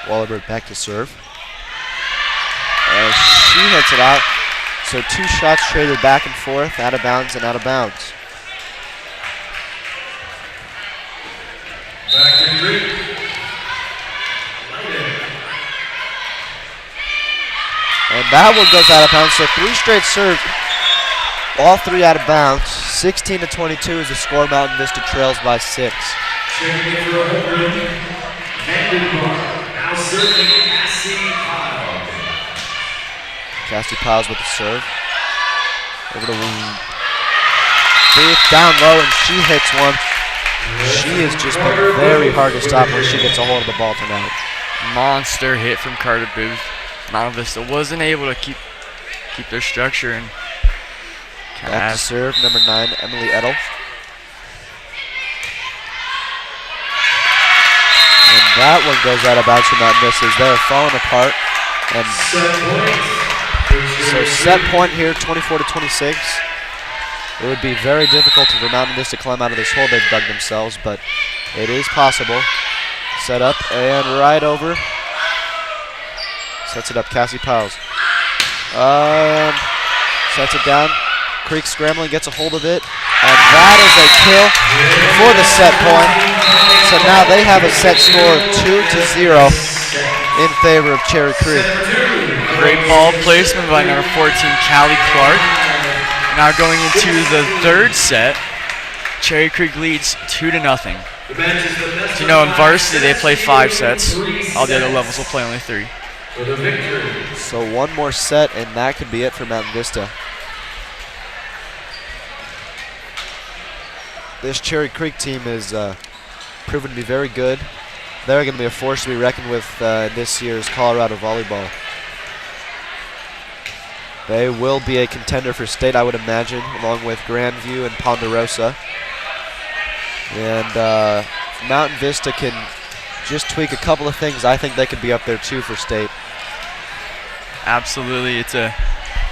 Wallenberg back to serve. And she hits it out. So 2 shots traded back and forth, out of bounds and out of bounds. Back to Creek. And that one goes out of bounds. So 3 straight serves, all 3 out of bounds. 16-22 is the score. Mountain Vista trails by 6. Checking in for a home run, Vandenberg. Now serving Cassie Kyle. Cassie Piles with the serve. Over to Booth, down low, and she hits one. She has just been very hard to stop when she gets a hold of the ball tonight. Monster hit from Carter Booth. Mount Vista wasn't able to keep their structure and back to serve, number 9, Emily Edel. And that one goes out of bounds for Mountain Vista as they're falling apart. And so set point here, 24-26. It would be very difficult for Mountain Vista to climb out of this hole they've dug themselves, but it is possible. Set up and right over. Sets it up, Cassie Piles. Sets it down. Creek scrambling, gets a hold of it, and that is a kill for the set point. So now they have a set score of 2-0 in favor of Cherry Creek. Great ball placement by number 14, Callie Clark. Now going into the third set, Cherry Creek leads 2-0. As you know, in varsity they play 5 sets. All the other levels will play only 3. So one more set, and that could be it for Mountain Vista. This Cherry Creek team is proven to be very good. They're going to be a force to be reckoned with this year's Colorado Volleyball. They will be a contender for state, I would imagine, along with Grandview and Ponderosa. And Mountain Vista can just tweak a couple of things. I think they could be up there too for state. Absolutely. It's a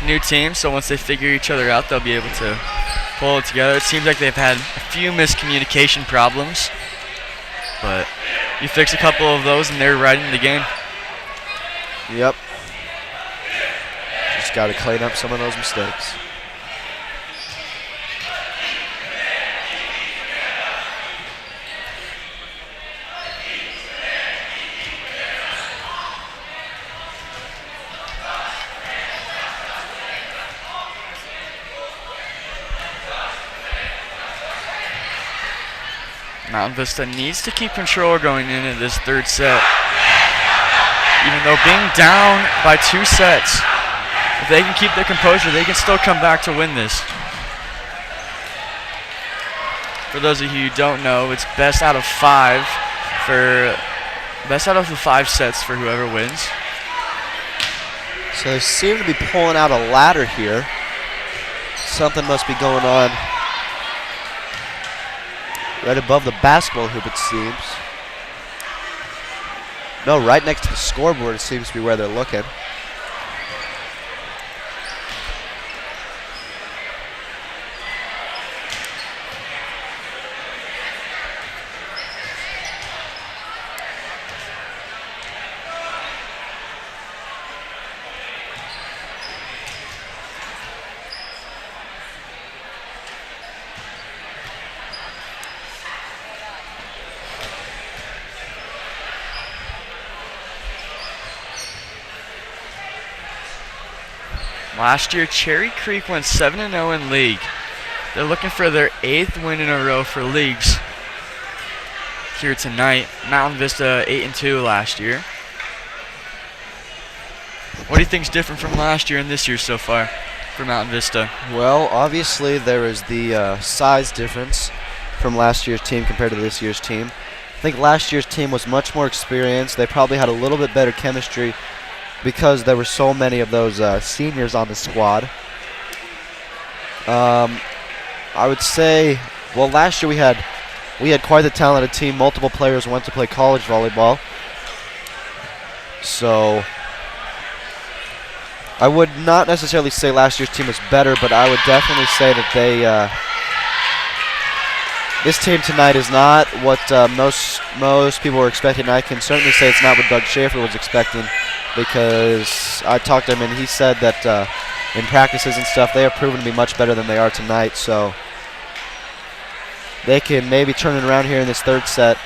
new team, so once they figure each other out, they'll be able to pull it together. It seems like they've had a few miscommunication problems, but you fix a couple of those and they're right in the game. Yep. Just got to clean up some of those mistakes. Mountain Vista needs to keep control going into this third set. Even though being down by 2 sets, if they can keep their composure, they can still come back to win this. For those of you who don't know, it's best out of 5 for best out of the 5 sets for whoever wins. So they seem to be pulling out a ladder here. Something must be going on right above the basketball hoop, it seems. No, right next to the scoreboard seems to be where they're looking. Last year, Cherry Creek went 7-0 in league. They're looking for their 8th win in a row for leagues here tonight. Mountain Vista 8-2 last year. What do you think is different from last year and this year so far for Mountain Vista? Well, obviously there is the size difference from last year's team compared to this year's team. I think last year's team was much more experienced. They probably had a little bit better chemistry because there were so many of those seniors on the squad. I would say, well, last year we had quite the talented team. Multiple players went to play college volleyball. So I would not necessarily say last year's team was better, but I would definitely say that they this team tonight is not what most people were expecting. I can certainly say it's not what Doug Schaefer was expecting, because I talked to him and he said that in practices and stuff they have proven to be much better than they are tonight. So they can maybe turn it around here in this third set.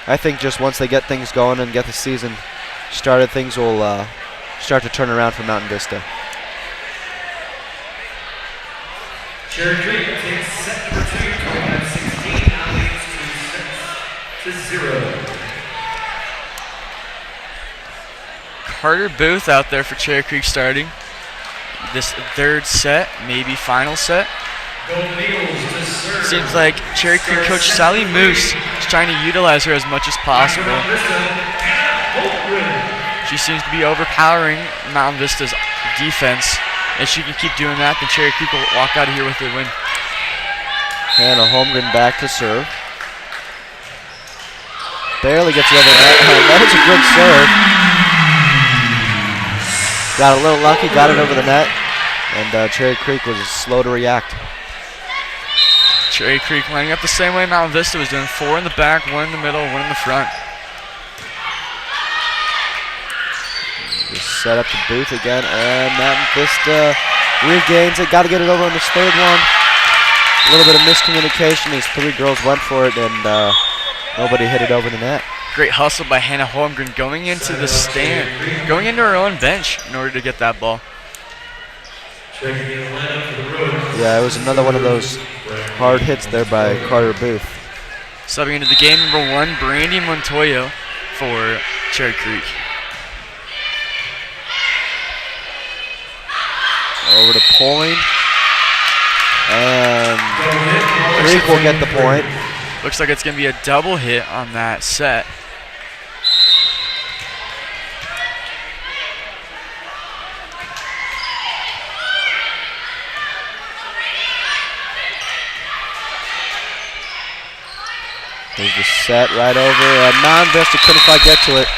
I think just once they get things going and get the season started, things will start to turn around for Mountain Vista. Cherry Creek takes set number 2, 25-16, now leads 2-0. Carter Booth out there for Cherry Creek starting this third set, maybe final set. Golden Eagles to serve. Seems like Cherry Creek coach Sally Moose is trying to utilize her as much as possible. She seems to be overpowering Mountain Vista's defense. If she can keep doing that, then Cherry Creek will walk out of here with the win. Hannah Holmgren back to serve. Barely gets it over the net. That was a good serve. Got a little lucky, got it over the net, and Cherry Creek was slow to react. Cherry Creek lining up the same way Mountain Vista was doing. 4 in the back, 1 in the middle, 1 in the front. Just set up to Booth again, and Mountain Vista regains it. Got to get it over on this third one. A little bit of miscommunication. These 3 girls went for it, and nobody hit it over the net. Great hustle by Hannah Holmgren going into the stand, going into her own bench in order to get that ball. Yeah, it was another one of those hard hits there by Carter Booth. Subbing into the game, number 1, Brandy Montoya for Cherry Creek. Over to Poling, and Creek will get the point. Looks like it's going to be a double hit on that set. There's the set right over, and Mountain Vista couldn't quite get to it.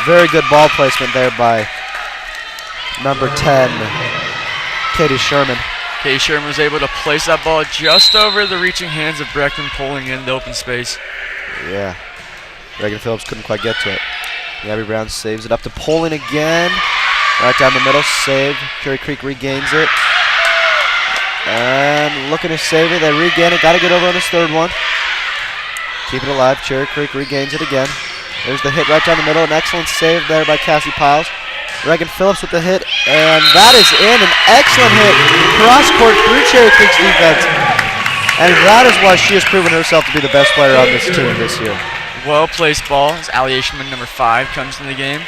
Very good ball placement there by number 10, Katie Sherman. Katie Sherman was able to place that ball just over the reaching hands of Breckman Poling in the open space. Yeah, Reagan Phillips couldn't quite get to it. Gabby Brown saves it up to Poling again. Right down the middle, save. Cherry Creek regains it. And looking to save it, they regain it. Got to get over on this third one. Keep it alive. Cherry Creek regains it again. There's the hit right down the middle. An excellent save there by Cassie Piles. Reagan Phillips with the hit, and that is in. An excellent hit cross court through Cherry Creek's defense. And that is why she has proven herself to be the best player on this team this year. Well placed ball as Allie Aishman, number 5, comes in the game.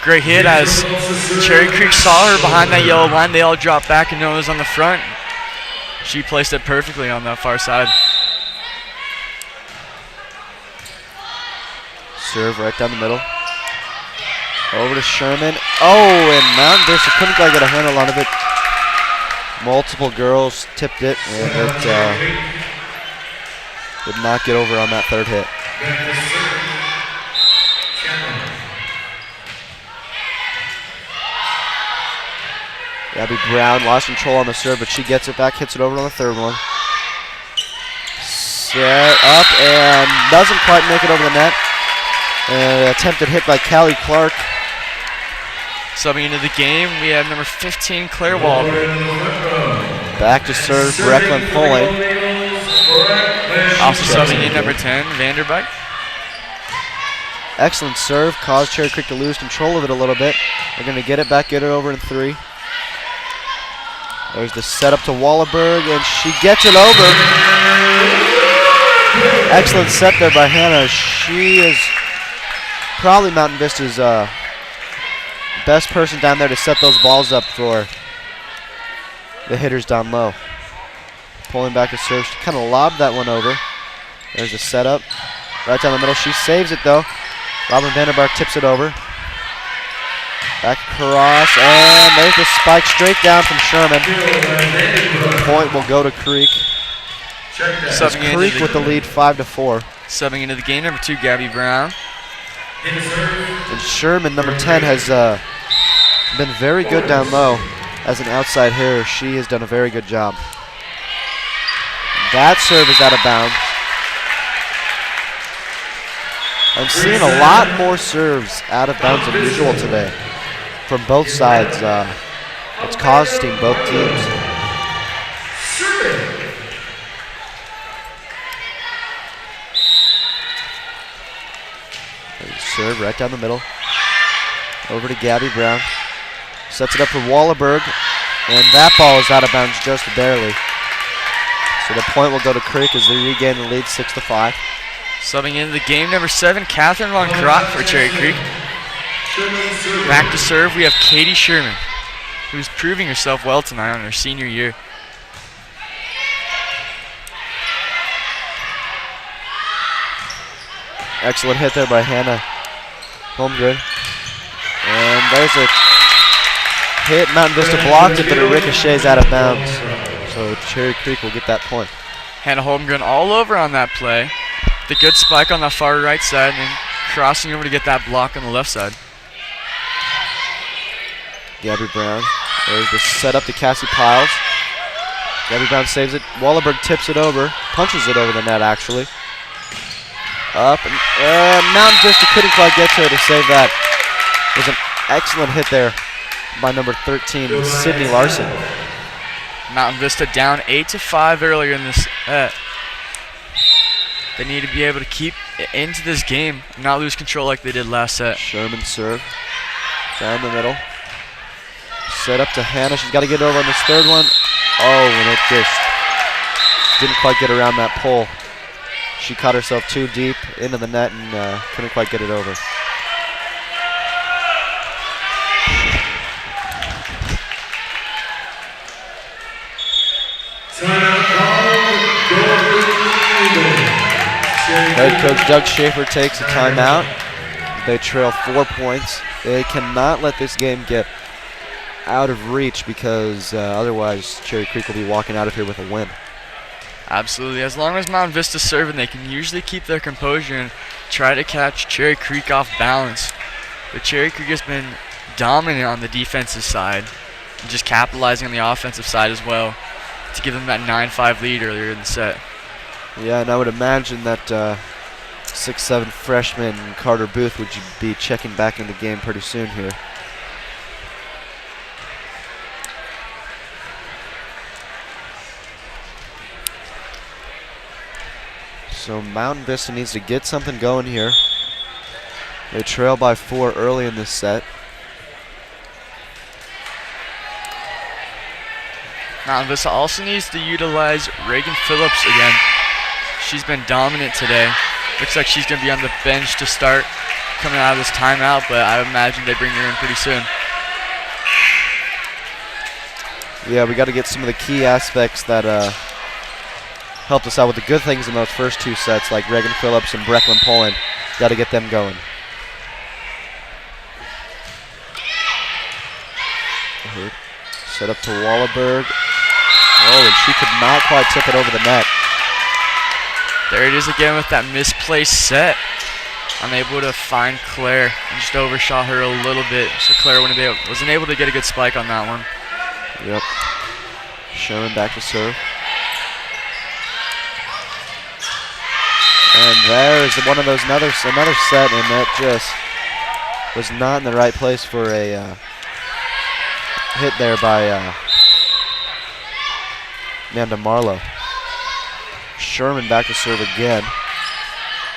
Great hit as Cherry Creek saw her behind that yellow line. They all dropped back and Noah was on the front. She placed it perfectly on that far side. Serve right down the middle. Over to Sherman. Oh, and Mountain Vista couldn't quite get a handle on it. Multiple girls tipped it, and it did not get over on that third hit. Gabby Brown lost control on the serve, but she gets it back, hits it over on the third one. Set up, and doesn't quite make it over the net. Attempted hit by Callie Clark. Subbing into the game, we have number 15, Claire Walker. Back to serve, Brecklin Poling. Also subbing in number 10, Vanderbeek. Excellent serve, caused Cherry Creek to lose control of it a little bit. They're going to get it back, get it over in 3. There's the setup to Wallenberg, and she gets it over. Excellent set there by Hannah. She is probably Mountain Vista's best person down there to set those balls up for the hitters down low. Pulling back to serve, she kind of lobbed that one over. There's the setup, right down the middle. She saves it though. Robin Vanderbark tips it over. Back across, and there's the spike straight down from Sherman. Point will go to Creek. Creek with the lead 5-4. Subbing into the game, number 2, Gabby Brown. And Sherman, number 10, has been very good down low as an outside hitter. She has done a very good job. That serve is out of bounds. I'm seeing a lot more serves out of bounds than usual today from both sides. It's costing both teams. Serve right down the middle. Over to Gabby Brown. Sets it up for Wallenberg. And that ball is out of bounds just barely. So the point will go to Creek as they regain the lead 6-5. Subbing into the game, number 7, Catherine Von Krott for Cherry Creek. Back to serve, we have Katie Sherman, who's proving herself well tonight on her senior year. Excellent hit there by Hannah Holmgren. And there's a hit. Mountain Vista blocked it, but it ricochets out of bounds. So Cherry Creek will get that point. Hannah Holmgren all over on that play. The good spike on the far right side, and then crossing over to get that block on the left side. Gabby Brown. There's the setup to Cassie Piles. Gabby Brown saves it. Wallenberg tips it over. Punches it over the net, actually. Up. And Mountain Vista couldn't quite get to it to save that. It was an excellent hit there by number 13, Sydney Larson. Mountain Vista down 8-5 earlier in this set. They need to be able to keep into this game and not lose control like they did last set. Sherman serve. Down the middle. Set up to Hannah. She's got to get over on this third one. Oh, and it just didn't quite get around that pole. She caught herself too deep into the net and couldn't quite get it over. Head coach Doug Schaefer takes a timeout. They trail 4 points. They cannot let this game get out of reach because otherwise Cherry Creek will be walking out of here with a win. Absolutely. As long as Mountain Vista's serving, they can usually keep their composure and try to catch Cherry Creek off balance. But Cherry Creek has been dominant on the defensive side and just capitalizing on the offensive side as well to give them that 9-5 lead earlier in the set. Yeah, and I would imagine that 6'7" freshman Carter Booth would be checking back in the game pretty soon here. So Mountain Vista needs to get something going here. They trail by 4 early in this set. Mountain Vista also needs to utilize Reagan Phillips again. She's been dominant today. Looks like she's going to be on the bench to start coming out of this timeout, but I imagine they bring her in pretty soon. Yeah, we got to get some of the key aspects that helped us out with the good things in those first 2 sets, like Reagan Phillips and Brecklin Poland. Got to get them going. Set up to Wallenberg. Oh, and she could not quite tip it over the net. There it is again with that misplaced set. Unable to find Claire and just overshot her a little bit, so Claire wasn't able to get a good spike on that one. Yep. Sherman back to serve. And there's one of those another set, and that just was not in the right place for a hit there by Amanda Marlowe. Sherman back to serve again.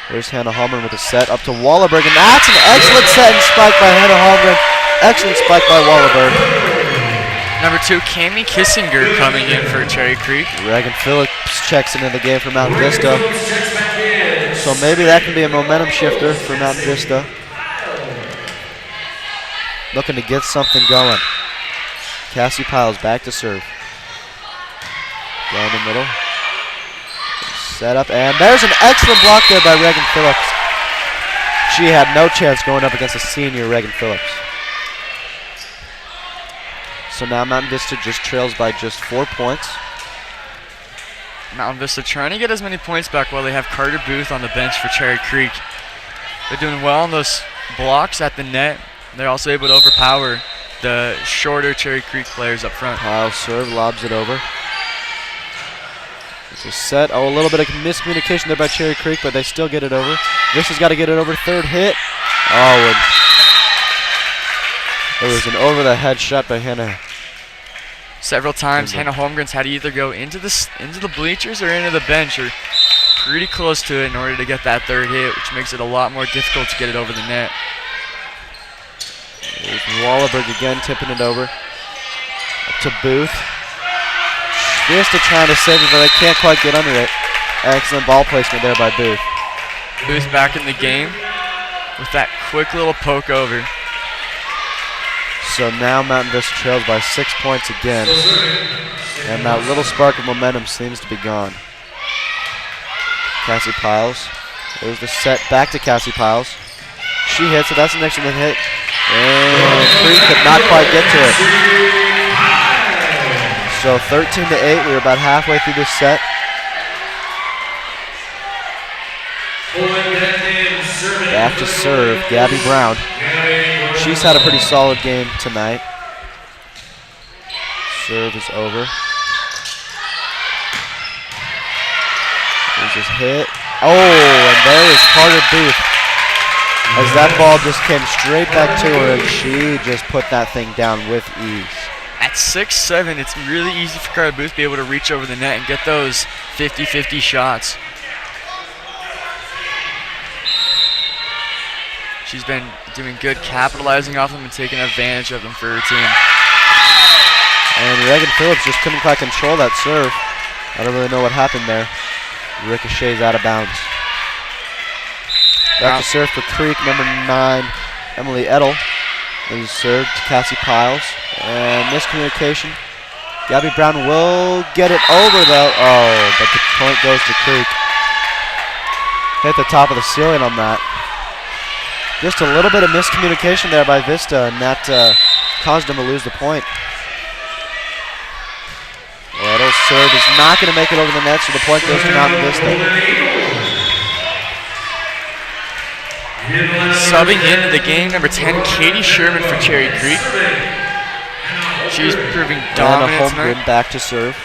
There's Hannah Holmgren with a set up to Wallenberg, and that's an excellent set and spike by Hannah Holmgren. Excellent spike by Wallenberg. Number 2, Cami Kissinger coming in for Cherry Creek. Reagan Phillips checks into the game for Mountain Vista. So maybe that can be a momentum shifter for Mountain Vista. Looking to get something going. Cassie Piles back to serve. Down the middle. Set up, and there's an excellent block there by Reagan Phillips. She had no chance going up against a senior Reagan Phillips. So now Mountain Vista just trails by just 4 points. Mountain Vista trying to get as many points back while they have Carter Booth on the bench for Cherry Creek. They're doing well on those blocks at the net. They're also able to overpower the shorter Cherry Creek players up front. Piles serve, lobs it over. It's a set. Oh, a little bit of miscommunication there by Cherry Creek, but they still get it over. Vista's got to get it over. Third hit. Oh, and it was an over-the-head shot by Hannah. Several times, Hannah Holmgren's had to either go into the bleachers or into the bench, or pretty close to it in order to get that third hit, which makes it a lot more difficult to get it over the net. There's Wallenberg again tipping it over. Up to Booth. Vista trying to save it, but they can't quite get under it. Excellent ball placement there by Booth. Booth back in the game with that quick little poke over. So now Mountain Vista trails by 6 points again. And that little spark of momentum seems to be gone. Cassie Piles. There's the set back to Cassie Piles. She hits it. That's an excellent hit. And Creek could not quite get to it. So 13-8. We're about halfway through this set. Back to serve, Gabby Brown. She's had a pretty solid game tonight. Serve is over. There's this hit. Oh, and there is Carter Booth. As that ball just came straight back to her, and she just put that thing down with ease. At 6'7", it's really easy for Carter Booth to be able to reach over the net and get those 50-50 shots. She's been doing good capitalizing off them and taking advantage of them for her team. And Reagan Phillips just couldn't quite control that serve. I don't really know what happened there. Ricochets out of bounds. Back to serve for Creek, number 9, Emily Edel. There's a serve to Cassie Piles. And miscommunication. Gabby Brown will get it over though. Oh, but the point goes to Creek. Hit the top of the ceiling on that. Just a little bit of miscommunication there by Vista, and that caused them to lose the point. Edel's serve is not going to make it over the net, so the point goes to Mountain Vista. Subbing into the game, number 10, Katie Sherman for Cherry Creek. She's proving dominant Anna tonight. Holmgren back to serve.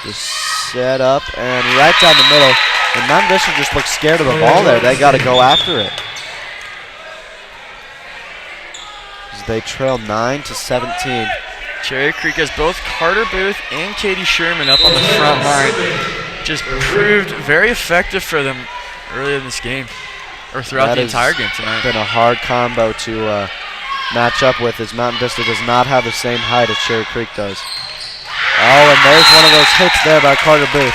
Just set up and right down the middle. And Mountain Vista just looks scared of the ball there. They got to go after it. As they trail 9-17. Cherry Creek has both Carter Booth and Katie Sherman up on the front line. Just proved very effective for them earlier in this game, or throughout the entire game tonight. Been a hard combo to match up with, as Mountain Vista does not have the same height as Cherry Creek does. Oh, and there's one of those hits there by Carter Booth.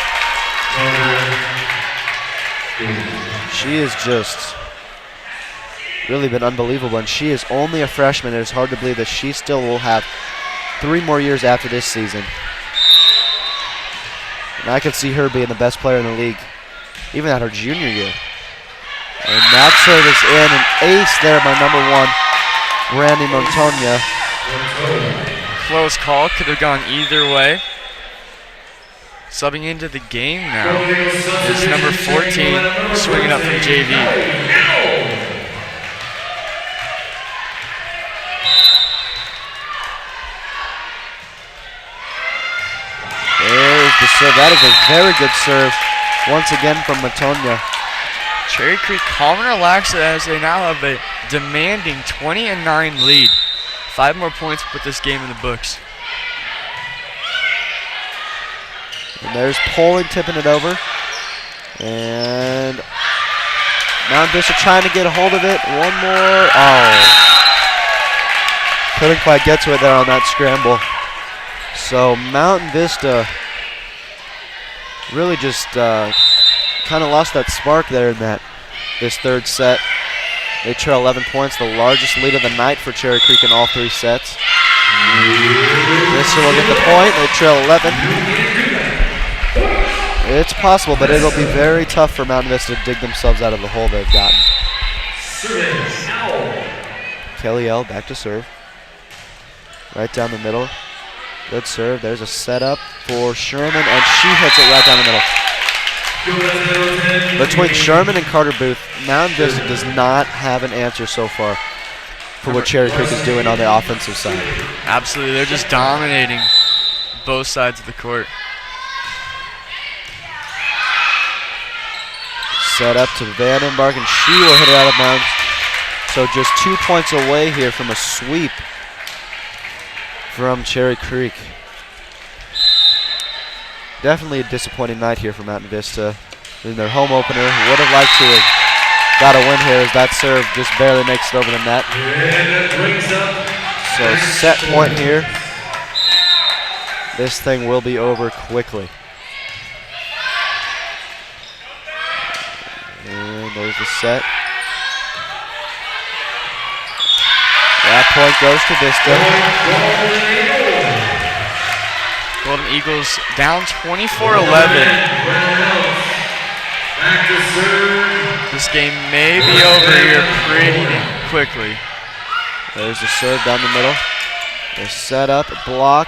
She has just really been unbelievable, and she is only a freshman. It is hard to believe that she still will have 3 more years after this season. And I could see her being the best player in the league, even at her junior year. And that serve is in, an ace there by number 1, Brandy Montoya. Close call, could have gone either way. Subbing into the game now is number 14, swinging up from JV. There's the serve. That is a very good serve, once again from Montoya. Cherry Creek calm and relaxed as they now have a demanding 20-9 lead. 5 more points to put this game in the books. And there's Poling tipping it over. And Mountain Vista trying to get a hold of it. One more. Oh. Couldn't quite get to it there on that scramble. So Mountain Vista really just kind of lost that spark there in this third set. They trail 11 points, the largest lead of the night for Cherry Creek in all 3 sets. Vista will get the point. They trail 11. It's possible, but it'll be very tough for Mountain Vista to dig themselves out of the hole they've gotten. Kelly L back to serve. Right down the middle. Good serve. There's a setup for Sherman, and she hits it right down the middle. Between Sherman and Carter Booth, Mountain Vista does not have an answer so far for what Cherry Creek is doing on the offensive side. Absolutely, they're just dominating both sides of the court. Set up to Vandenberg, and she will hit it out of bounds. So just 2 points away here from a sweep from Cherry Creek. Definitely a disappointing night here for Mountain Vista in their home opener. Would have liked to have got to win here as that serve just barely makes it over the net. And that brings up So set point here. This thing will be over quickly. And there's the set. That point goes to Vista. Golden Eagles down 24-11. back to serve. This game may be over here pretty quickly. There's the serve down the middle. The set up, block.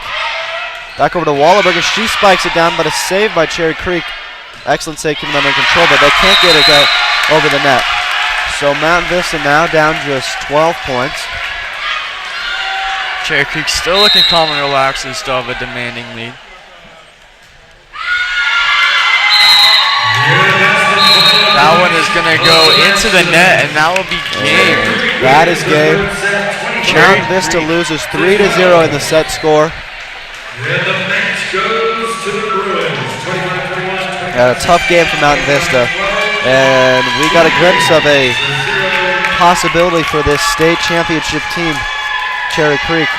Back over to Wallenberger. She spikes it down, but a save by Cherry Creek. Excellent save, keeping them under control, but they can't get it over the net. So Mount Vista now down just 12 points. Cherry Creek still looking calm and relaxed and still have a demanding lead. That one is going to go into the net, and that will be game. That is game. Mount Vista loses 3-0 in the set score. And the match goes to the Bruins. 25-21. A tough game for Mountain Vista, and we got a glimpse of a possibility for this state championship team, Cherry Creek.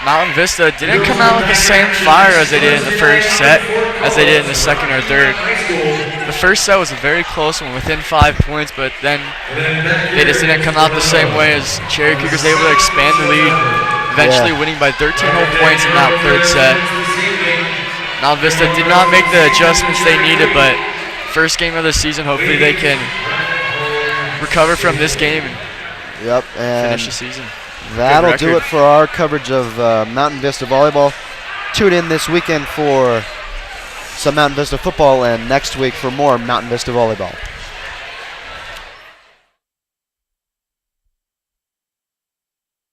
Mountain Vista didn't come out with the same fire as they did in the first set, as they did in the second or third. The first set was a very close one, within 5 points, but then they just didn't come out the same way as Cherry Creek was able to expand the lead, eventually winning by 13 whole points in that third set. Mountain Vista did not make the adjustments they needed, but first game of the season, hopefully they can recover from this game and finish the season. That'll do it for our coverage of Mountain Vista Volleyball. Tune in this weekend for some Mountain Vista football and next week for more Mountain Vista Volleyball.